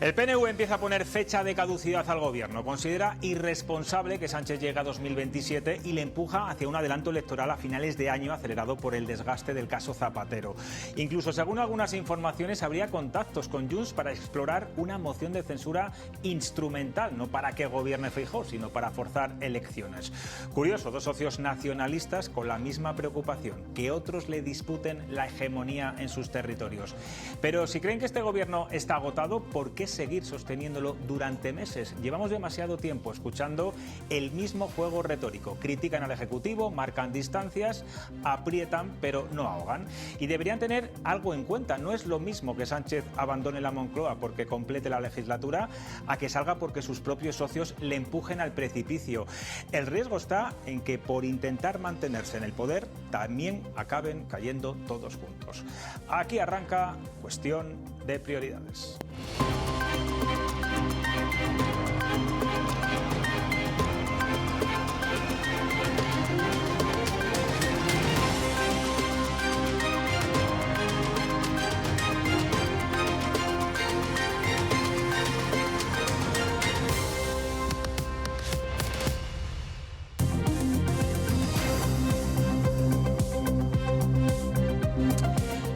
El PNV empieza a poner fecha de caducidad al gobierno. Considera irresponsable que Sánchez llegue a 2027 y le empuja hacia un adelanto electoral a finales de año acelerado por el desgaste del caso Zapatero. Incluso, según algunas informaciones, habría contactos con Junts para explorar una moción de censura instrumental, no para que gobierne Feijóo, sino para forzar elecciones. Curioso, dos socios nacionalistas con la misma preocupación, que otros le disputen la hegemonía en sus territorios. Pero si creen que este gobierno está agotado, ¿por qué seguir sosteniéndolo durante meses? Llevamos demasiado tiempo escuchando el mismo juego retórico. Critican al Ejecutivo, marcan distancias, aprietan pero no ahogan. Y deberían tener algo en cuenta. No es lo mismo que Sánchez abandone la Moncloa porque complete la legislatura a que salga porque sus propios socios le empujen al precipicio. El riesgo está en que por intentar mantenerse en el poder también acaben cayendo todos juntos. Aquí arranca Cuestión de Prioridades.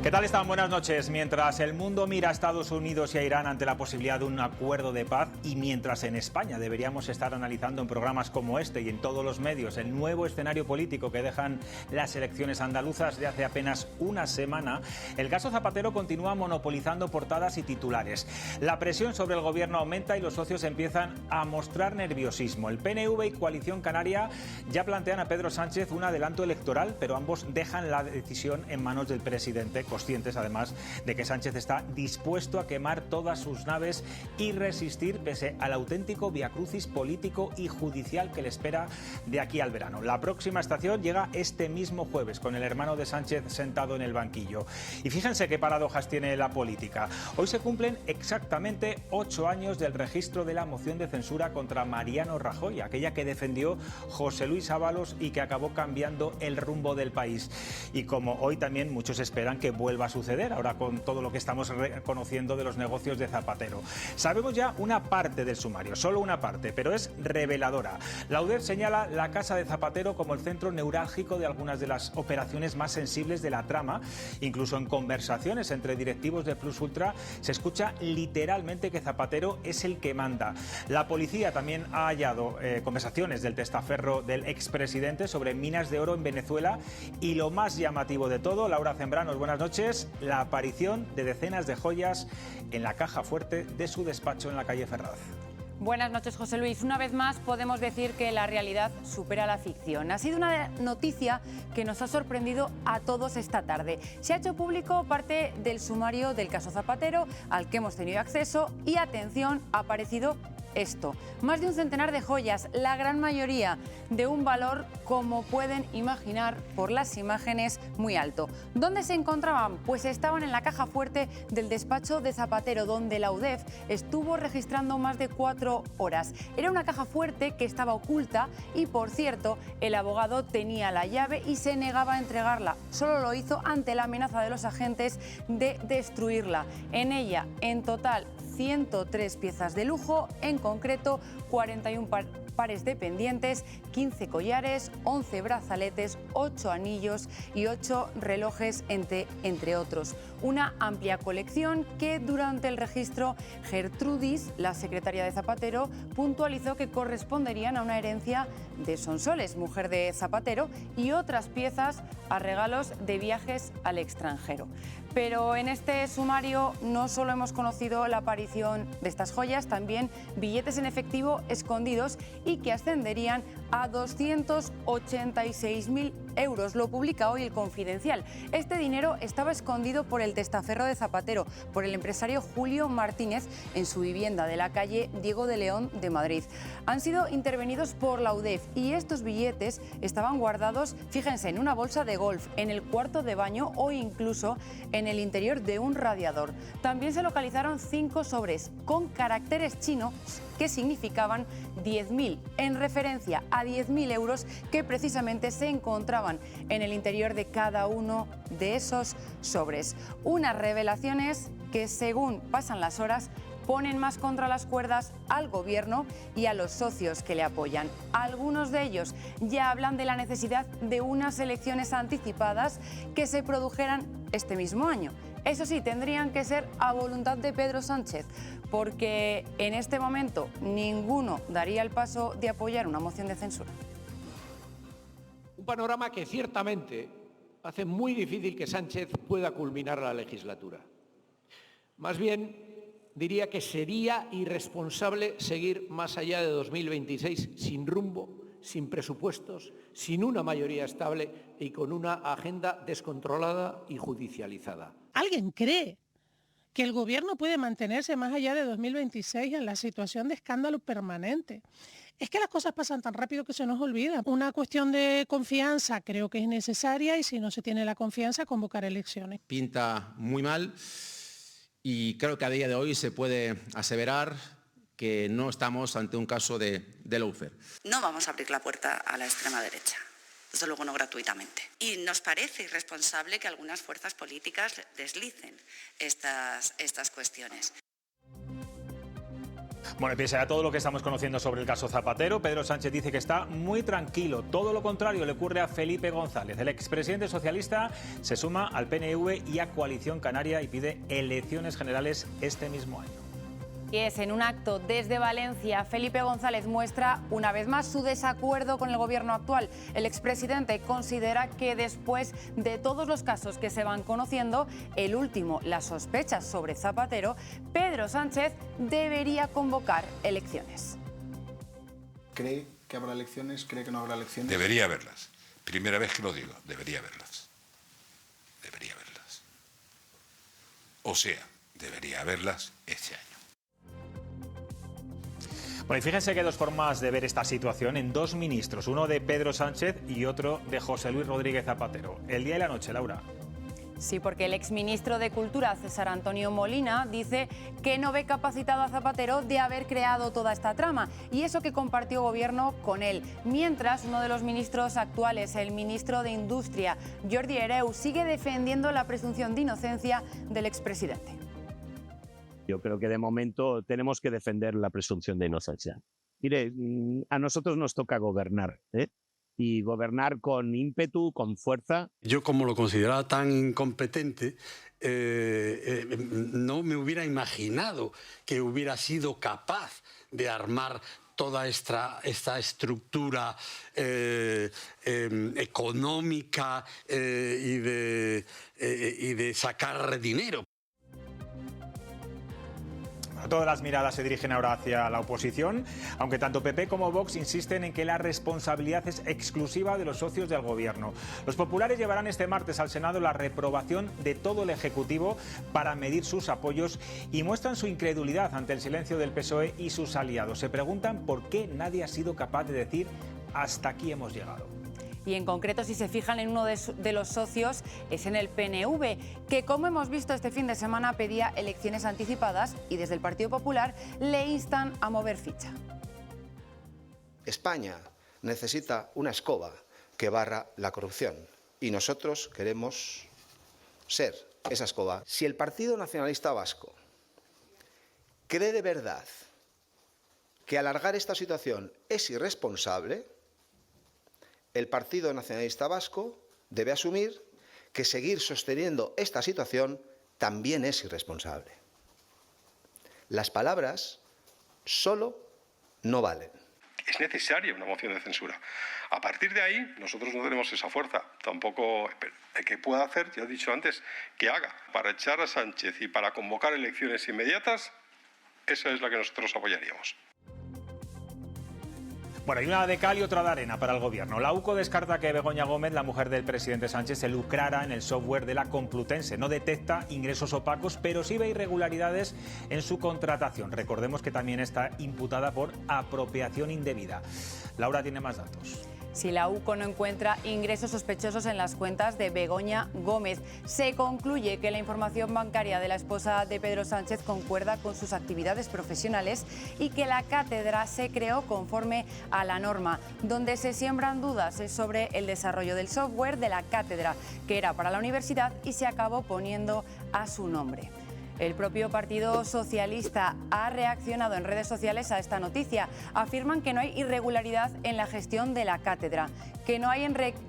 ¿Qué tal están? Buenas noches. Mientras el mundo mira a Estados Unidos y a Irán ante la posibilidad de un acuerdo de paz y mientras en España deberíamos estar analizando en programas como este y en todos los medios el nuevo escenario político que dejan las elecciones andaluzas de hace apenas una semana, el caso Zapatero continúa monopolizando portadas y titulares. La presión sobre el gobierno aumenta y los socios empiezan a mostrar nerviosismo. El PNV y Coalición Canaria ya plantean a Pedro Sánchez un adelanto electoral, pero ambos dejan la decisión en manos del presidente, conscientes además de que Sánchez está dispuesto a quemar todas sus naves y resistir pese al auténtico viacrucis político y judicial que le espera de aquí al verano. La próxima estación llega este mismo jueves con el hermano de Sánchez sentado en el banquillo. Y fíjense qué paradojas tiene la política. Hoy se cumplen exactamente 8 años del registro de la moción de censura contra Mariano Rajoy, aquella que defendió José Luis Ábalos y que acabó cambiando el rumbo del país. Y como hoy también muchos esperan que vuelva a suceder, ahora con todo lo que estamos conociendo de los negocios de Zapatero. Sabemos ya una parte del sumario, solo una parte, pero es reveladora. La UDEF señala la casa de Zapatero como el centro neurálgico de algunas de las operaciones más sensibles de la trama. Incluso en conversaciones entre directivos de Plus Ultra se escucha literalmente que Zapatero es el que manda. La policía también ha hallado conversaciones del testaferro del expresidente sobre minas de oro en Venezuela y lo más llamativo de todo, Laura Zembranos, buenas noches, la aparición de decenas de joyas en la caja fuerte de su despacho en la calle Ferraz. Buenas noches, José Luis. Una vez más podemos decir que la realidad supera la ficción. Ha sido una noticia que nos ha sorprendido a todos esta tarde. Se ha hecho público parte del sumario del caso Zapatero al que hemos tenido acceso y, atención, ha aparecido esto. Más de un centenar de joyas, la gran mayoría de un valor, como pueden imaginar por las imágenes, muy alto. ¿Dónde se encontraban? Pues estaban en la caja fuerte del despacho de Zapatero, donde la UDEF estuvo registrando más de 4 horas. Era una caja fuerte que estaba oculta y, por cierto, el abogado tenía la llave y se negaba a entregarla. Solo lo hizo ante la amenaza de los agentes de destruirla. En ella, en total, 103 piezas de lujo, en concreto 41 pares de pendientes, 15 collares, 11 brazaletes, 8 anillos y 8 relojes, entre otros. Una amplia colección que durante el registro Gertrudis, la secretaria de Zapatero, puntualizó que corresponderían a una herencia de Sonsoles, mujer de Zapatero, y otras piezas a regalos de viajes al extranjero. Pero en este sumario no solo hemos conocido la aparición de estas joyas, también billetes en efectivo escondidos y que ascenderían a 286.000 euros. Lo publica hoy El Confidencial. Este dinero estaba escondido por el testaferro de Zapatero, por el empresario Julio Martínez, en su vivienda de la calle Diego de León de Madrid. Han sido intervenidos por la UDEF y estos billetes estaban guardados, fíjense, en una bolsa de golf, en el cuarto de baño o incluso en el interior de un radiador. También se localizaron 5 sobres con caracteres chinos que significaban 10.000, en referencia a 10.000 euros que precisamente se encontraban en el interior de cada uno de esos sobres. Unas revelaciones que, según pasan las horas, ponen más contra las cuerdas al Gobierno y a los socios que le apoyan. Algunos de ellos ya hablan de la necesidad de unas elecciones anticipadas que se produjeran este mismo año. Eso sí, tendrían que ser a voluntad de Pedro Sánchez, porque en este momento ninguno daría el paso de apoyar una moción de censura. Un panorama que ciertamente hace muy difícil que Sánchez pueda culminar la legislatura. Más bien, diría que sería irresponsable seguir más allá de 2026 sin rumbo, sin presupuestos, sin una mayoría estable y con una agenda descontrolada y judicializada. ¿Alguien cree que el Gobierno puede mantenerse más allá de 2026 en la situación de escándalo permanente? Es que las cosas pasan tan rápido que se nos olvida. Una cuestión de confianza creo que es necesaria y si no se tiene la confianza, convocar elecciones. Pinta muy mal. Y creo que a día de hoy se puede aseverar que no estamos ante un caso de lawfare. No vamos a abrir la puerta a la extrema derecha, desde luego no gratuitamente. Y nos parece irresponsable que algunas fuerzas políticas deslicen estas cuestiones. Bueno, y pese a todo lo que estamos conociendo sobre el caso Zapatero, Pedro Sánchez dice que está muy tranquilo. Todo lo contrario le ocurre a Felipe González. El expresidente socialista se suma al PNV y a Coalición Canaria y pide elecciones generales este mismo año. Y es en un acto desde Valencia, Felipe González muestra una vez más su desacuerdo con el gobierno actual. El expresidente considera que después de todos los casos que se van conociendo, el último, las sospechas sobre Zapatero, Pedro Sánchez debería convocar elecciones. ¿Cree que habrá elecciones? ¿Cree que no habrá elecciones? Debería haberlas. Primera vez que lo digo, debería haberlas. Debería haberlas. O sea, debería haberlas este año. Bueno, y fíjense que hay dos formas de ver esta situación en dos ministros, uno de Pedro Sánchez y otro de José Luis Rodríguez Zapatero. El día y la noche, Laura. Sí, porque el exministro de Cultura, César Antonio Molina, dice que no ve capacitado a Zapatero de haber creado toda esta trama, y eso que compartió gobierno con él. Mientras, uno de los ministros actuales, el ministro de Industria, Jordi Hereu, sigue defendiendo la presunción de inocencia del expresidente. Yo creo que de momento tenemos que defender la presunción de inocencia. Mire, a nosotros nos toca gobernar, ¿eh? Y gobernar con ímpetu, con fuerza. Yo, como lo consideraba tan incompetente, no me hubiera imaginado que hubiera sido capaz de armar toda esta estructura económica y de sacar dinero. Todas las miradas se dirigen ahora hacia la oposición, aunque tanto PP como Vox insisten en que la responsabilidad es exclusiva de los socios del Gobierno. Los populares llevarán este martes al Senado la reprobación de todo el Ejecutivo para medir sus apoyos y muestran su incredulidad ante el silencio del PSOE y sus aliados. Se preguntan por qué nadie ha sido capaz de decir hasta aquí hemos llegado. Y en concreto, si se fijan en uno de los socios, es en el PNV, que, como hemos visto este fin de semana, pedía elecciones anticipadas y desde el Partido Popular le instan a mover ficha. España necesita una escoba que barra la corrupción y nosotros queremos ser esa escoba. Si el Partido Nacionalista Vasco cree de verdad que alargar esta situación es irresponsable, el Partido Nacionalista Vasco debe asumir que seguir sosteniendo esta situación también es irresponsable. Las palabras solo no valen. Es necesaria una moción de censura. A partir de ahí, nosotros no tenemos esa fuerza. Tampoco el que pueda hacer, ya he dicho antes, que haga. Para echar a Sánchez y para convocar elecciones inmediatas, esa es la que nosotros apoyaríamos. Bueno, hay una de cal y otra de arena para el Gobierno. La UCO descarta que Begoña Gómez, la mujer del presidente Sánchez, se lucrara en el software de la Complutense. No detecta ingresos opacos, pero sí ve irregularidades en su contratación. Recordemos que también está imputada por apropiación indebida. Laura tiene más datos. Si la UCO no encuentra ingresos sospechosos en las cuentas de Begoña Gómez, se concluye que la información bancaria de la esposa de Pedro Sánchez concuerda con sus actividades profesionales y que la cátedra se creó conforme a la norma. Donde se siembran dudas es sobre el desarrollo del software de la cátedra, que era para la universidad y se acabó poniendo a su nombre. El propio Partido Socialista ha reaccionado en redes sociales a esta noticia. Afirman que no hay irregularidad en la gestión de la cátedra, que no hay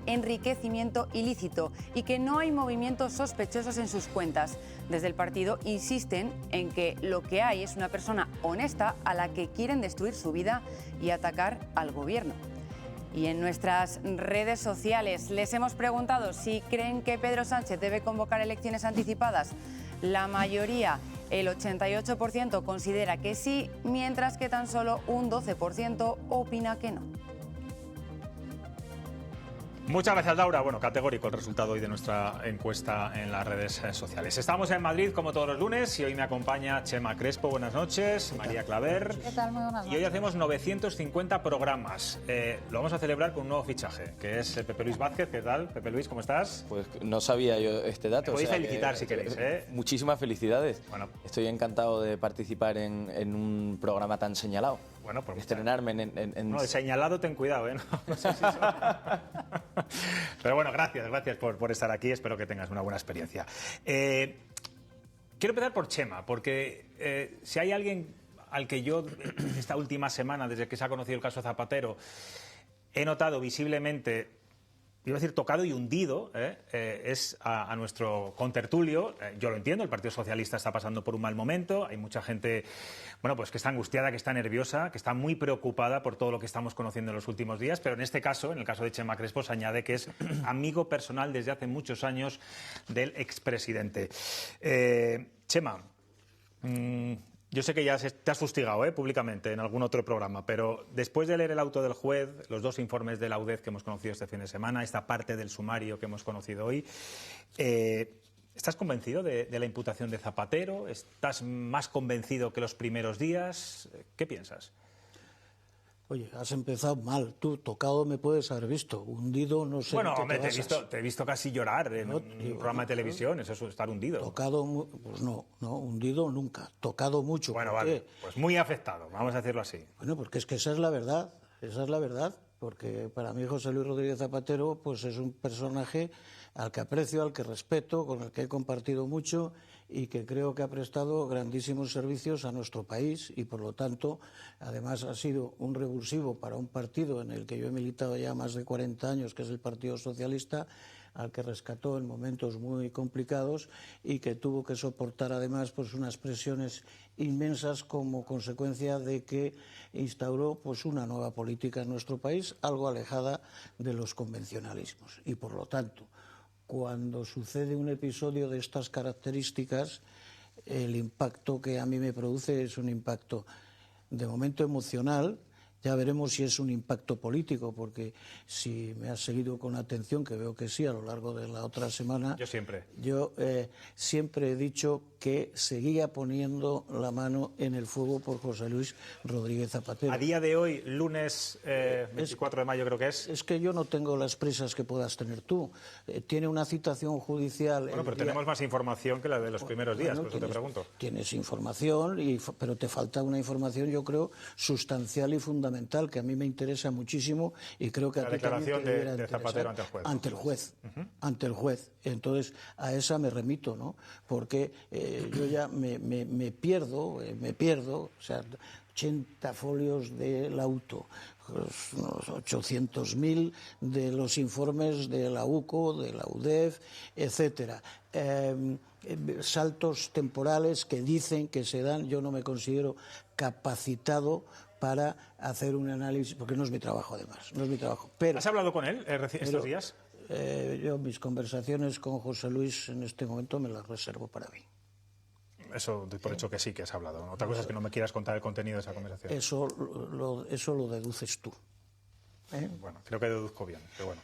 enriquecimiento ilícito y que no hay movimientos sospechosos en sus cuentas. Desde el partido insisten en que lo que hay es una persona honesta a la que quieren destruir su vida y atacar al gobierno. Y en nuestras redes sociales les hemos preguntado si creen que Pedro Sánchez debe convocar elecciones anticipadas. La mayoría, el 88%, considera que sí, mientras que tan solo un 12% opina que no. Muchas gracias, Laura. Bueno, categórico el resultado hoy de nuestra encuesta en las redes sociales. Estamos en Madrid como todos los lunes y hoy me acompaña Chema Crespo. Buenas noches. María Claver. ¿Qué tal? Muy buenas noches. Y hoy hacemos 950 programas. Lo vamos a celebrar con un nuevo fichaje, que es Pepe Luis Vázquez. ¿Qué tal? Pepe Luis, ¿cómo estás? Pues no sabía yo este dato. Me podéis felicitar si queréis, ¿eh? Muchísimas felicidades. Bueno. Estoy encantado de participar en un programa tan señalado. Bueno, pues estrenarme en... No, de señalado ten cuidado, ¿eh? No sé si eso... Pero bueno, gracias por estar aquí. Espero que tengas una buena experiencia. Quiero empezar por Chema, porque si hay alguien al que yo esta última semana, desde que se ha conocido el caso Zapatero, he notado visiblemente, iba a decir tocado y hundido, es a nuestro contertulio. Yo lo entiendo, el Partido Socialista está pasando por un mal momento, hay mucha gente, bueno, pues que está angustiada, que está nerviosa, que está muy preocupada por todo lo que estamos conociendo en los últimos días, pero en este caso, en el caso de Chema Crespo, se añade que es amigo personal desde hace muchos años del expresidente. Chema, yo sé que ya te has fustigado públicamente en algún otro programa, pero después de leer el auto del juez, los dos informes de la UDEF que hemos conocido este fin de semana, esta parte del sumario que hemos conocido hoy, ¿estás convencido de la imputación de Zapatero? ¿Estás más convencido que los primeros días? ¿Qué piensas? Oye, has empezado mal. Tú, tocado me puedes haber visto, hundido no sé. Bueno, hombre, te he visto casi llorar en un programa de televisión, eso es estar hundido. Tocado, pues no, hundido nunca. Tocado mucho. Bueno, vale, pues muy afectado, vamos a decirlo así. Bueno, porque es que esa es la verdad, porque para mí José Luis Rodríguez Zapatero pues es un personaje al que aprecio, al que respeto, con el que he compartido mucho y que creo que ha prestado grandísimos servicios a nuestro país y, por lo tanto, además ha sido un revulsivo para un partido en el que yo he militado ya más de 40 años, que es el Partido Socialista, al que rescató en momentos muy complicados y que tuvo que soportar además pues unas presiones inmensas como consecuencia de que instauró pues una nueva política en nuestro país, algo alejada de los convencionalismos. Y, por lo tanto, cuando sucede un episodio de estas características, el impacto que a mí me produce es un impacto de momento emocional. Ya veremos si es un impacto político, porque si me has seguido con atención, que veo que sí, a lo largo de la otra semana... Yo siempre he dicho que seguía poniendo la mano en el fuego por José Luis Rodríguez Zapatero. A día de hoy, lunes 24 de mayo creo que es... Es que yo no tengo las prisas que puedas tener tú. Tiene una citación judicial... Bueno, pero tenemos más información que la de los primeros días, por eso te pregunto. Tienes información, pero te falta una información, yo creo, sustancial y fundamental, que a mí me interesa muchísimo y creo que a ti también te debería de Zapatero ante el juez. Ante el juez. Entonces, a esa me remito, ¿no? Porque yo ya me pierdo, o sea, 80 folios del auto, unos 800.000 de los informes de la UCO, de la UDEF, etcétera. Saltos temporales que dicen que se dan, yo no me considero capacitado para hacer un análisis, porque no es mi trabajo además, no es mi trabajo. Pero, ¿has hablado con él estos días? Yo mis conversaciones con José Luis en este momento me las reservo para mí. Eso, por hecho que sí que has hablado. Otra cosa es que no me quieras contar el contenido de esa conversación. Eso lo deduces tú. Bueno, creo que deduzco bien, pero bueno.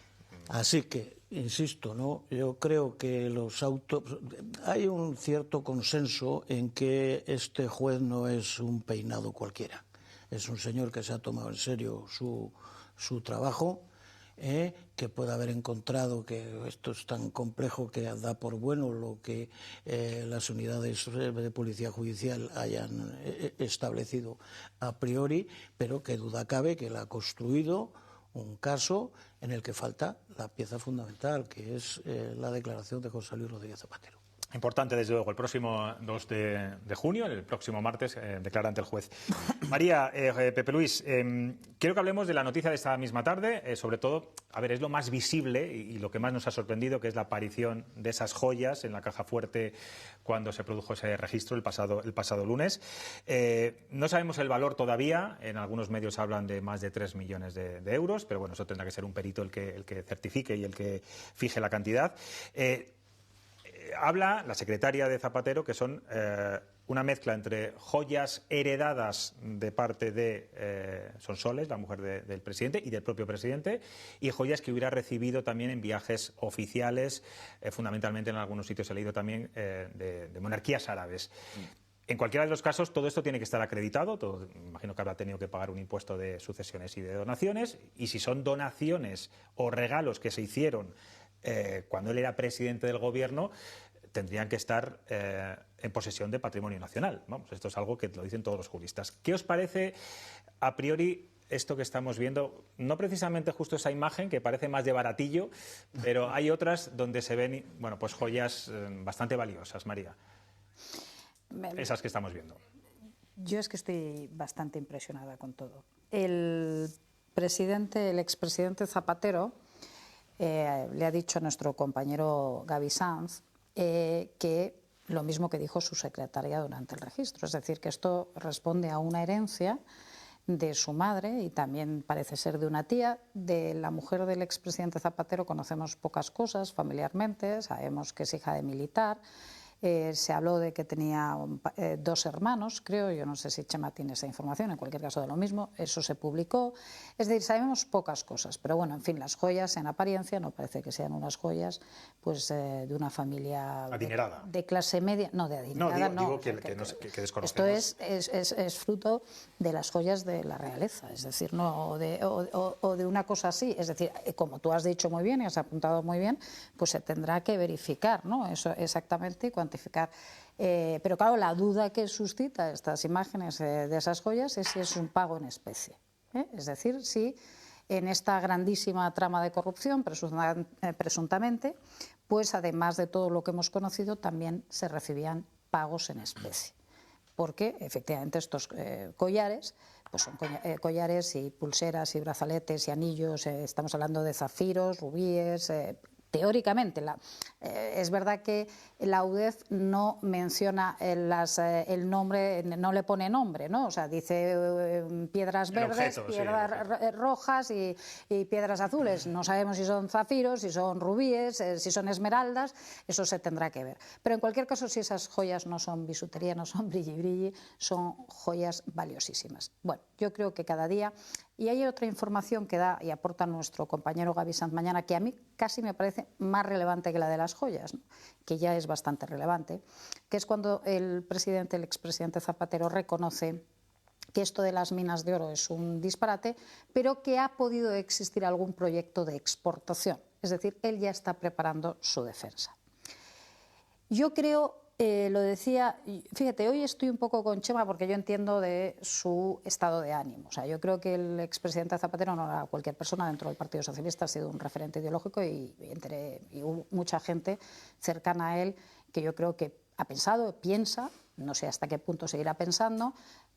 Así que, insisto, ¿no? Yo creo que hay un cierto consenso en que este juez no es un peinado cualquiera. Es un señor que se ha tomado en serio su trabajo, que puede haber encontrado que esto es tan complejo que da por bueno lo que las unidades de policía judicial hayan establecido a priori, pero que duda cabe que él ha construido un caso en el que falta la pieza fundamental, que es la declaración de José Luis Rodríguez Zapatero. Importante, desde luego, el próximo 2 de junio, el próximo martes, declara ante el juez. María, Pepe Luis, quiero que hablemos de la noticia de esta misma tarde, sobre todo, a ver, es lo más visible y lo que más nos ha sorprendido, que es la aparición de esas joyas en la caja fuerte cuando se produjo ese registro el pasado lunes. No sabemos el valor todavía, en algunos medios hablan de más de 3 millones de euros, pero bueno, eso tendrá que ser un perito el que certifique y el que fije la cantidad. Habla la secretaria de Zapatero que son una mezcla entre joyas heredadas de parte de Sonsoles, la mujer del presidente y del propio presidente, y joyas que hubiera recibido también en viajes oficiales, fundamentalmente en algunos sitios he leído también de monarquías árabes. En cualquiera de los casos, todo esto tiene que estar acreditado. Imagino que habrá tenido que pagar un impuesto de sucesiones y de donaciones. Y si son donaciones o regalos que se hicieron cuando él era presidente del gobierno, tendrían que estar en posesión de patrimonio nacional. Vamos, esto es algo que lo dicen todos los juristas. ¿Qué os parece, a priori, esto que estamos viendo? No precisamente justo esa imagen, que parece más de baratillo, pero hay otras donde se ven, bueno, pues joyas bastante valiosas, María. Esas que estamos viendo. Yo es que estoy bastante impresionada con todo. El expresidente Zapatero le ha dicho a nuestro compañero Gaby Sanz que lo mismo que dijo su secretaria durante el registro, es decir, que esto responde a una herencia de su madre y también parece ser de una tía. De la mujer del expresidente Zapatero conocemos pocas cosas familiarmente, sabemos que es hija de militar. Se habló de que tenía 2 hermanos, creo, yo no sé si Chema tiene esa información, en cualquier caso de lo mismo, eso se publicó. Es decir, sabemos pocas cosas, pero bueno, en fin, las joyas en apariencia no parece que sean unas joyas pues de una familia adinerada. De clase media, no, de adinerada no. Digo que desconocemos. Esto es fruto de las joyas de la realeza, es decir, no de una cosa así, es decir, como tú has dicho muy bien y has apuntado muy bien, pues se tendrá que verificar, ¿no? Eso exactamente, cuantificar. Pero claro, la duda que suscita estas imágenes de esas joyas es si es un pago en especie. Es decir, si en esta grandísima trama de corrupción, presuntamente, pues además de todo lo que hemos conocido, también se recibían pagos en especie. Porque efectivamente estos collares pues son collares y pulseras y brazaletes y anillos, estamos hablando de zafiros, rubíes. Teóricamente, es verdad que la UDEF no menciona el nombre, no le pone nombre, ¿no? O sea, dice piedras verdes, piedras rojas y piedras azules. No sabemos si son zafiros, si son rubíes, si son esmeraldas, eso se tendrá que ver. Pero en cualquier caso, si esas joyas no son bisutería, no son brilli-brilli, son joyas valiosísimas. Bueno, yo creo que cada día... Y hay otra información que da y aporta nuestro compañero Gaby Sanz mañana, que a mí casi me parece más relevante que la de las joyas, ¿no? Que ya es bastante relevante, que es cuando el expresidente Zapatero reconoce que esto de las minas de oro es un disparate, pero que ha podido existir algún proyecto de exportación. Es decir, él ya está preparando su defensa. Yo creo... lo decía, fíjate, hoy estoy un poco con Chema porque yo entiendo de su estado de ánimo. O sea, yo creo que el expresidente Zapatero no era cualquier persona dentro del Partido Socialista, ha sido un referente ideológico y hubo mucha gente cercana a él que yo creo que ha pensado, piensa, no sé hasta qué punto seguirá pensando,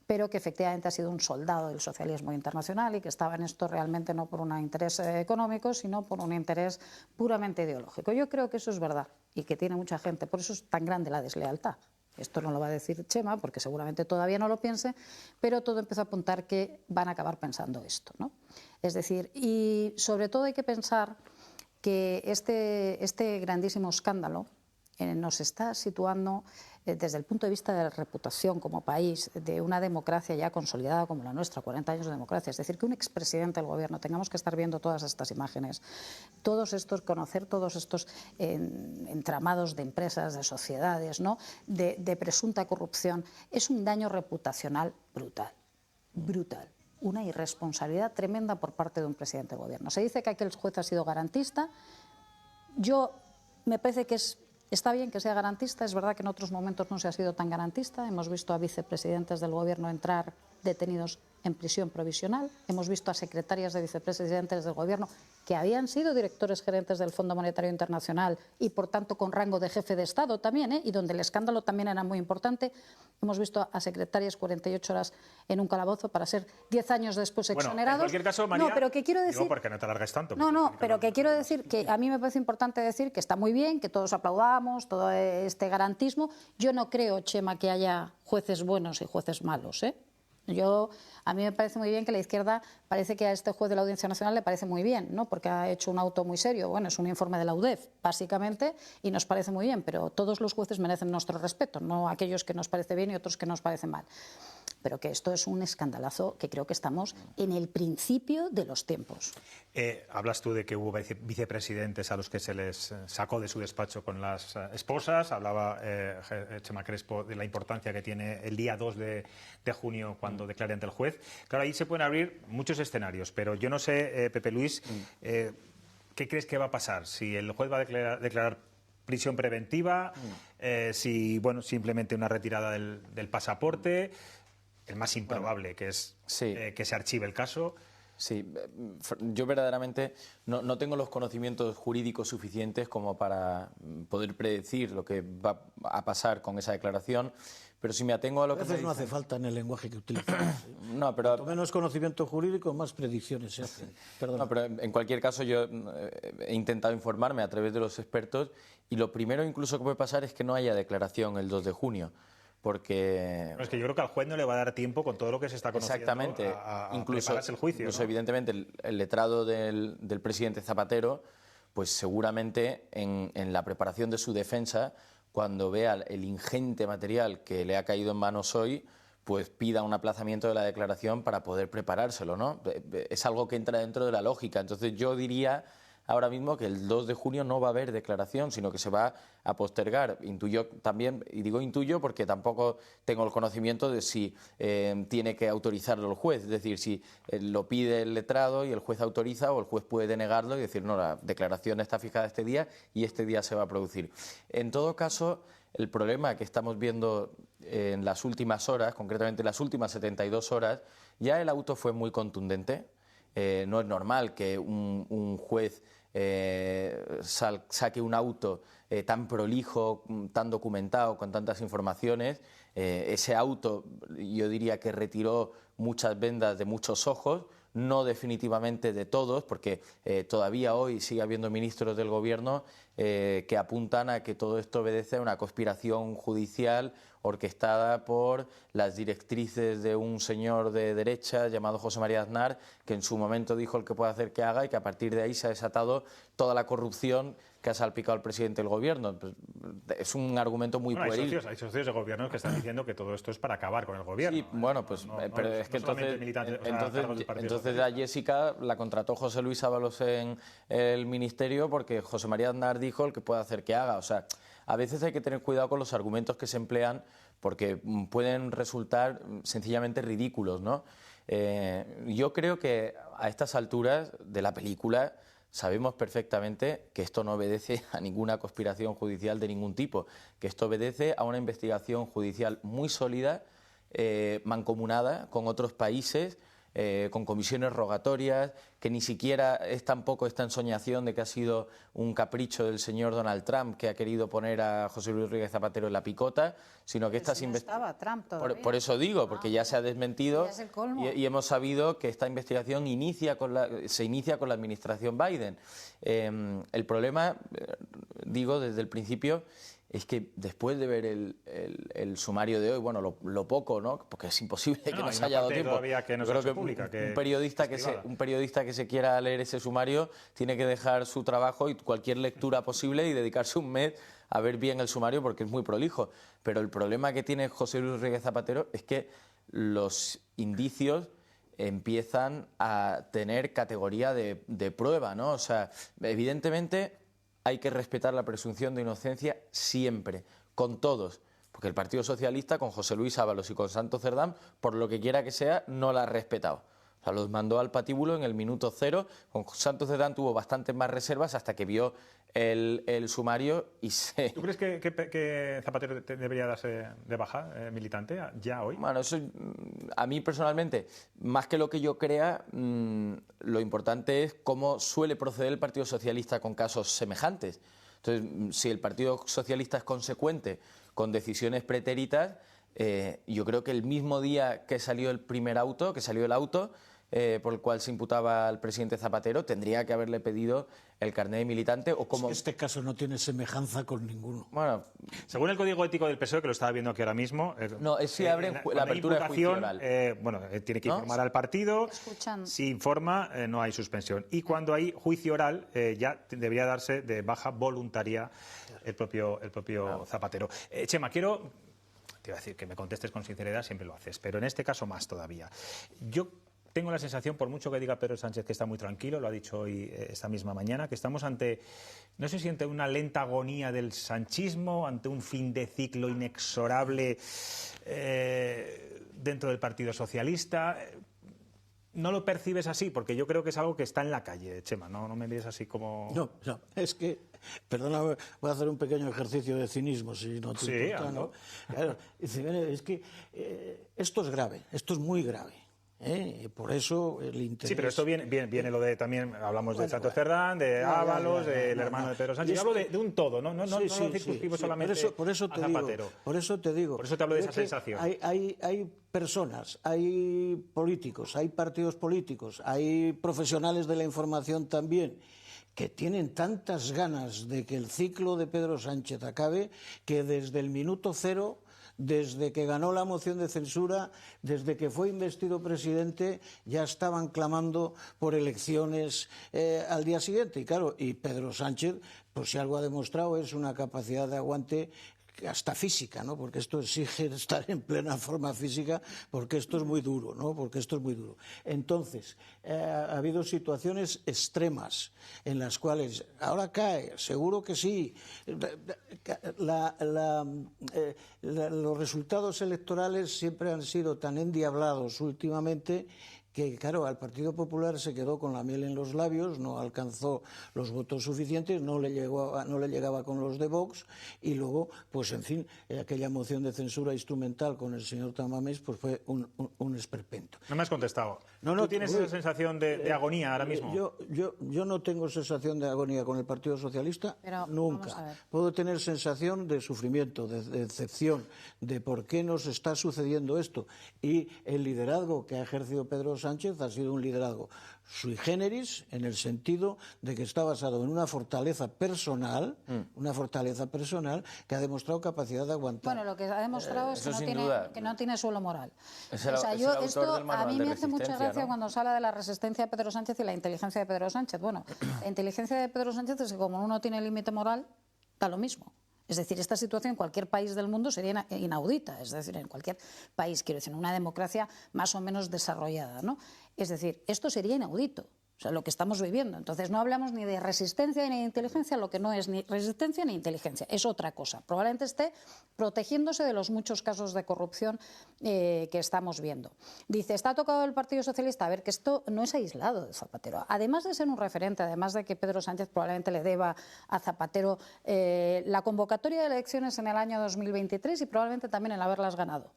pero que efectivamente ha sido un soldado del socialismo internacional y que estaba en esto realmente no por un interés económico, sino por un interés puramente ideológico. Yo creo que eso es verdad y que tiene mucha gente, por eso es tan grande la deslealtad. Esto no lo va a decir Chema, porque seguramente todavía no lo piense, pero todo empieza a apuntar que van a acabar pensando esto, ¿no? Es decir, y sobre todo hay que pensar que este grandísimo escándalo nos está situando desde el punto de vista de la reputación como país, de una democracia ya consolidada como la nuestra, 40 años de democracia. Es decir, que un expresidente del gobierno tengamos que estar viendo todas estas imágenes, conocer todos estos entramados de empresas, de sociedades, ¿no? de presunta corrupción, es un daño reputacional brutal, brutal. Una irresponsabilidad tremenda por parte de un presidente del gobierno. Se dice que aquel juez ha sido garantista. Me parece que está bien que sea garantista, es verdad que en otros momentos no se ha sido tan garantista, hemos visto a vicepresidentes del gobierno entrar detenidos en prisión provisional, hemos visto a secretarias de vicepresidentes del Gobierno que habían sido directores gerentes del Fondo Monetario Internacional y, por tanto, con rango de jefe de Estado también, y donde el escándalo también era muy importante. Hemos visto a secretarias 48 horas en un calabozo para ser 10 años después exonerados. En cualquier caso, María, no, pero que quiero decir... digo porque no te alargues tanto. No, pero que quiero decir que a mí me parece importante decir que está muy bien, que todos aplaudamos, todo este garantismo. Yo no creo, Chema, que haya jueces buenos y jueces malos, ¿eh? A mí me parece muy bien que la izquierda, parece que a este juez de la Audiencia Nacional le parece muy bien, ¿no? Porque ha hecho un auto muy serio. Bueno, es un informe de la UDEF, básicamente, y nos parece muy bien, pero todos los jueces merecen nuestro respeto, no aquellos que nos parece bien y otros que nos parecen mal. Pero que esto es un escandalazo, que creo que estamos en el principio de los tiempos. Hablas tú de que hubo vicepresidentes a los que se les sacó de su despacho con las esposas. Hablaba Chema Crespo de la importancia que tiene el día 2 de junio cuando declare ante el juez. Claro, ahí se pueden abrir muchos escenarios, pero yo no sé, Pepe Luis, ¿qué crees que va a pasar? Si el juez va a declarar prisión preventiva, si simplemente una retirada del pasaporte, el más improbable, que es que se archive el caso. Sí, yo verdaderamente no tengo los conocimientos jurídicos suficientes como para poder predecir lo que va a pasar con esa declaración, pero si me atengo a lo que... A veces no hace falta en el lenguaje que utilizamos. No, pero... Cuanto menos conocimiento jurídico, más predicciones se hacen. Perdón. No, pero en cualquier caso yo he intentado informarme a través de los expertos y lo primero incluso que puede pasar es que no haya declaración el 2 de junio. Porque... No, es que yo creo que al juez no le va a dar tiempo con todo lo que se está conociendo. Exactamente. A incluso prepararse el juicio. Incluso, ¿no? evidentemente, el letrado del presidente Zapatero, pues seguramente en la preparación de su defensa, cuando vea el ingente material que le ha caído en manos hoy, pues pida un aplazamiento de la declaración para poder preparárselo, ¿no? Es algo que entra dentro de la lógica. Entonces yo diría ahora mismo que el 2 de junio no va a haber declaración, sino que se va a postergar. Intuyo también, y digo intuyo porque tampoco tengo el conocimiento de si tiene que autorizarlo el juez, es decir, si lo pide el letrado y el juez autoriza, o el juez puede denegarlo y decir, no, la declaración está fijada este día y este día se va a producir. En todo caso, el problema que estamos viendo en las últimas horas, concretamente en las últimas 72 horas, ya el auto fue muy contundente. No es normal que un juez saque un auto tan prolijo, tan documentado, con tantas informaciones. Ese auto, yo diría que retiró muchas vendas de muchos ojos, no definitivamente de todos, porque todavía hoy sigue habiendo ministros del Gobierno que apuntan a que todo esto obedece a una conspiración judicial orquestada por las directrices de un señor de derecha llamado José María Aznar, que en su momento dijo el que puede hacer que haga, y que a partir de ahí se ha desatado toda la corrupción que ha salpicado al presidente del Gobierno. Pues es un argumento muy pueril. Hay socios de Gobierno que están diciendo que todo esto es para acabar con el Gobierno. Sí, bueno, pues pero es que entonces a Jessica la contrató José Luis Ábalos en el Ministerio porque José María Aznar dijo el que puede hacer que haga. O sea, a veces hay que tener cuidado con los argumentos que se emplean porque pueden resultar sencillamente ridículos, ¿no? Yo creo que a estas alturas de la película sabemos perfectamente que esto no obedece a ninguna conspiración judicial de ningún tipo, que esto obedece a una investigación judicial muy sólida, mancomunada con otros países, con comisiones rogatorias, que ni siquiera es tampoco esta ensoñación de que ha sido un capricho del señor Donald Trump que ha querido poner a José Luis Rodríguez Zapatero en la picota, sino que estas investigaciones... Por eso digo, porque ya se ha desmentido y hemos sabido que esta investigación se inicia con la administración Biden. El problema, digo desde el principio, es que después de ver el sumario de hoy, bueno, lo poco, ¿no? Porque es imposible que nos haya dado tiempo. Que no creo que pública, un periodista que se quiera leer ese sumario tiene que dejar su trabajo y cualquier lectura posible y dedicarse un mes a ver bien el sumario porque es muy prolijo. Pero el problema que tiene José Luis Rodríguez Zapatero es que los indicios empiezan a tener categoría de prueba, ¿no? O sea, evidentemente hay que respetar la presunción de inocencia siempre, con todos, porque el Partido Socialista, con José Luis Ábalos y con Santos Cerdán, por lo que quiera que sea, no la ha respetado. O sea, los mandó al patíbulo en el minuto 0. Con Santos Cerdán tuvo bastantes más reservas hasta que vio el sumario y se... ¿Tú crees que Zapatero debería darse de baja militante ya hoy? Bueno, eso a mí personalmente, más que lo que yo crea, lo importante es cómo suele proceder el Partido Socialista con casos semejantes. Entonces, si el Partido Socialista es consecuente con decisiones pretéritas, yo creo que el mismo día que salió el auto por el cual se imputaba al presidente Zapatero, tendría que haberle pedido el carnet de militante o como... Este caso no tiene semejanza con ninguno. Bueno, según el Código Ético del PSOE, que lo estaba viendo aquí ahora mismo... No, es si abre la apertura de juicio oral. Tiene que informar al partido. Si informa, no hay suspensión. Y cuando hay juicio oral, ya debería darse de baja voluntaria el propio Zapatero. Chema, te iba a decir que me contestes con sinceridad, siempre lo haces, pero en este caso más todavía. Yo tengo la sensación, por mucho que diga Pedro Sánchez que está muy tranquilo, lo ha dicho hoy esta misma mañana, que estamos ante una lenta agonía del sanchismo, ante un fin de ciclo inexorable dentro del Partido Socialista. ¿No lo percibes así? Porque yo creo que es algo que está en la calle, Chema, no me mires así como... No, es que, perdona, voy a hacer un pequeño ejercicio de cinismo, si no te importa, ¿no? Claro, es que esto es grave, esto es muy grave. Por eso el interés... Sí, pero esto viene lo de también, hablamos de Santos Cerdán, de Ábalos, del hermano de Pedro Sánchez. Yo hablo de un todo, no circunscribo solamente a Zapatero. Por eso te digo. Por eso te hablo de esa sensación. Hay personas, hay políticos, hay partidos políticos, hay profesionales de la información también, que tienen tantas ganas de que el ciclo de Pedro Sánchez acabe, que desde el minuto 0... Desde que ganó la moción de censura, desde que fue investido presidente, ya estaban clamando por elecciones al día siguiente. Y claro, y Pedro Sánchez, pues si algo ha demostrado, es una capacidad de aguante hasta física, ¿no? Porque esto exige estar en plena forma física, porque esto es muy duro, ¿no? Porque esto es muy duro. Entonces, ha habido situaciones extremas en las cuales ahora cae, seguro que sí. Los resultados electorales siempre han sido tan endiablados últimamente que, claro, al Partido Popular se quedó con la miel en los labios, no alcanzó los votos suficientes, no le llegaba con los de Vox, y luego, pues en fin, aquella moción de censura instrumental con el señor Tamames, pues fue un esperpento. No me has contestado. ¿Tú tienes esa sensación de agonía ahora mismo? Yo no tengo sensación de agonía con el Partido Socialista, pero nunca. Puedo tener sensación de sufrimiento, de decepción, de por qué nos está sucediendo esto. Y el liderazgo que ha ejercido Pedro Sánchez ha sido un liderazgo sui generis, en el sentido de que está basado en una fortaleza personal, que ha demostrado capacidad de aguantar. Bueno, lo que ha demostrado es que no tiene suelo moral. Esto a mí me hace mucha gracia, ¿no?, cuando se habla de la resistencia de Pedro Sánchez y la inteligencia de Pedro Sánchez. Bueno, la inteligencia de Pedro Sánchez es que como uno tiene límite moral, da lo mismo. Es decir, esta situación en cualquier país del mundo sería inaudita, es decir, en cualquier país, quiero decir, en una democracia más o menos desarrollada, ¿no? Es decir, esto sería inaudito, o sea, lo que estamos viviendo. Entonces, no hablamos ni de resistencia ni de inteligencia, lo que no es ni resistencia ni inteligencia, es otra cosa. Probablemente esté protegiéndose de los muchos casos de corrupción que estamos viendo. Dice, está tocado el Partido Socialista. A ver, que esto no es aislado de Zapatero. Además de ser un referente, además de que Pedro Sánchez probablemente le deba a Zapatero la convocatoria de elecciones en el año 2023 y probablemente también el haberlas ganado.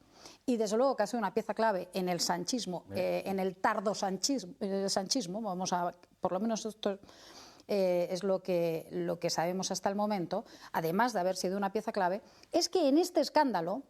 Y desde luego que ha sido una pieza clave en el sanchismo, en el tardo sanchismo, por lo menos esto es lo que sabemos hasta el momento, además de haber sido una pieza clave, es que en este escándalo,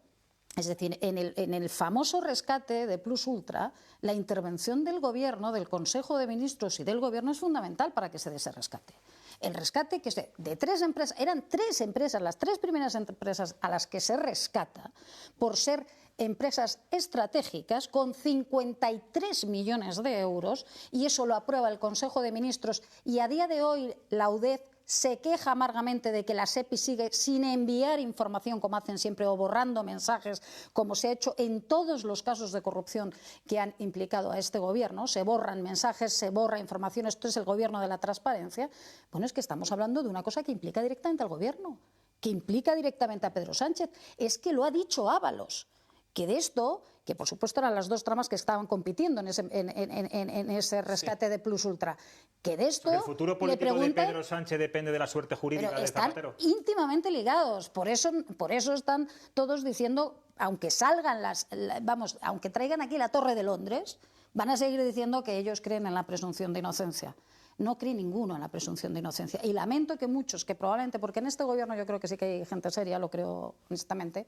es decir, en el famoso rescate de Plus Ultra, la intervención del Gobierno, del Consejo de Ministros y del Gobierno es fundamental para que se dé ese rescate. El rescate que es de 3 empresas, eran 3 empresas, las 3 primeras empresas a las que se rescata por ser empresas estratégicas con 53 millones de euros, y eso lo aprueba el Consejo de Ministros, y a día de hoy la UDEF se queja amargamente de que la SEPI sigue sin enviar información, como hacen siempre, o borrando mensajes, como se ha hecho en todos los casos de corrupción que han implicado a este gobierno. Se borran mensajes, se borra información. Esto es el gobierno de la transparencia. Bueno, es que estamos hablando de una cosa que implica directamente al gobierno, que implica directamente a Pedro Sánchez. Es que lo ha dicho Ábalos, que de esto, que por supuesto eran las dos tramas que estaban compitiendo en ese rescate de Plus Ultra, que de esto el futuro político de Pedro Sánchez depende de la suerte jurídica de Zapatero. Están íntimamente ligados, por eso están todos diciendo, aunque salgan aunque traigan aquí la Torre de Londres, van a seguir diciendo que ellos creen en la presunción de inocencia. No cree ninguno en la presunción de inocencia. Y lamento que muchos, que probablemente, porque en este gobierno yo creo que sí que hay gente seria, lo creo honestamente,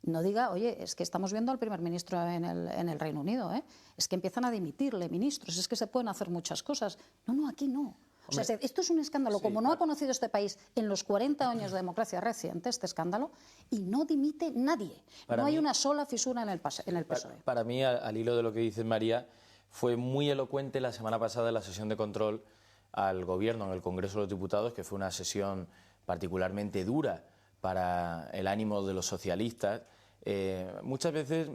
no diga, oye, es que estamos viendo al primer ministro en el Reino Unido, es que empiezan a dimitirle ministros, es que se pueden hacer muchas cosas. No, aquí no. O sea, esto es un escándalo, como no ha conocido este país en los 40 años de democracia reciente, este escándalo, y no dimite nadie. No hay una sola fisura en el PSOE. Para mí, al hilo de lo que dice María, fue muy elocuente la semana pasada en la sesión de control al Gobierno en el Congreso de los Diputados, que fue una sesión particularmente dura para el ánimo de los socialistas. Muchas veces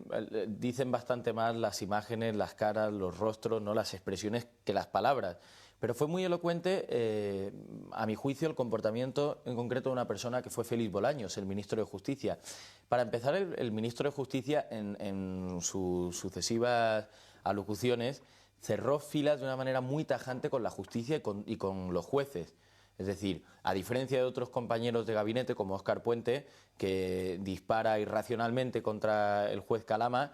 dicen bastante más las imágenes, las caras, los rostros, no las expresiones, que las palabras. Pero fue muy elocuente, a mi juicio, el comportamiento en concreto de una persona que fue Félix Bolaños, el ministro de Justicia. Para empezar, el ministro de Justicia, en sus sucesivas alocuciones, cerró filas de una manera muy tajante con la justicia y con los jueces. Es decir, a diferencia de otros compañeros de gabinete como Óscar Puente, que dispara irracionalmente contra el juez Calama,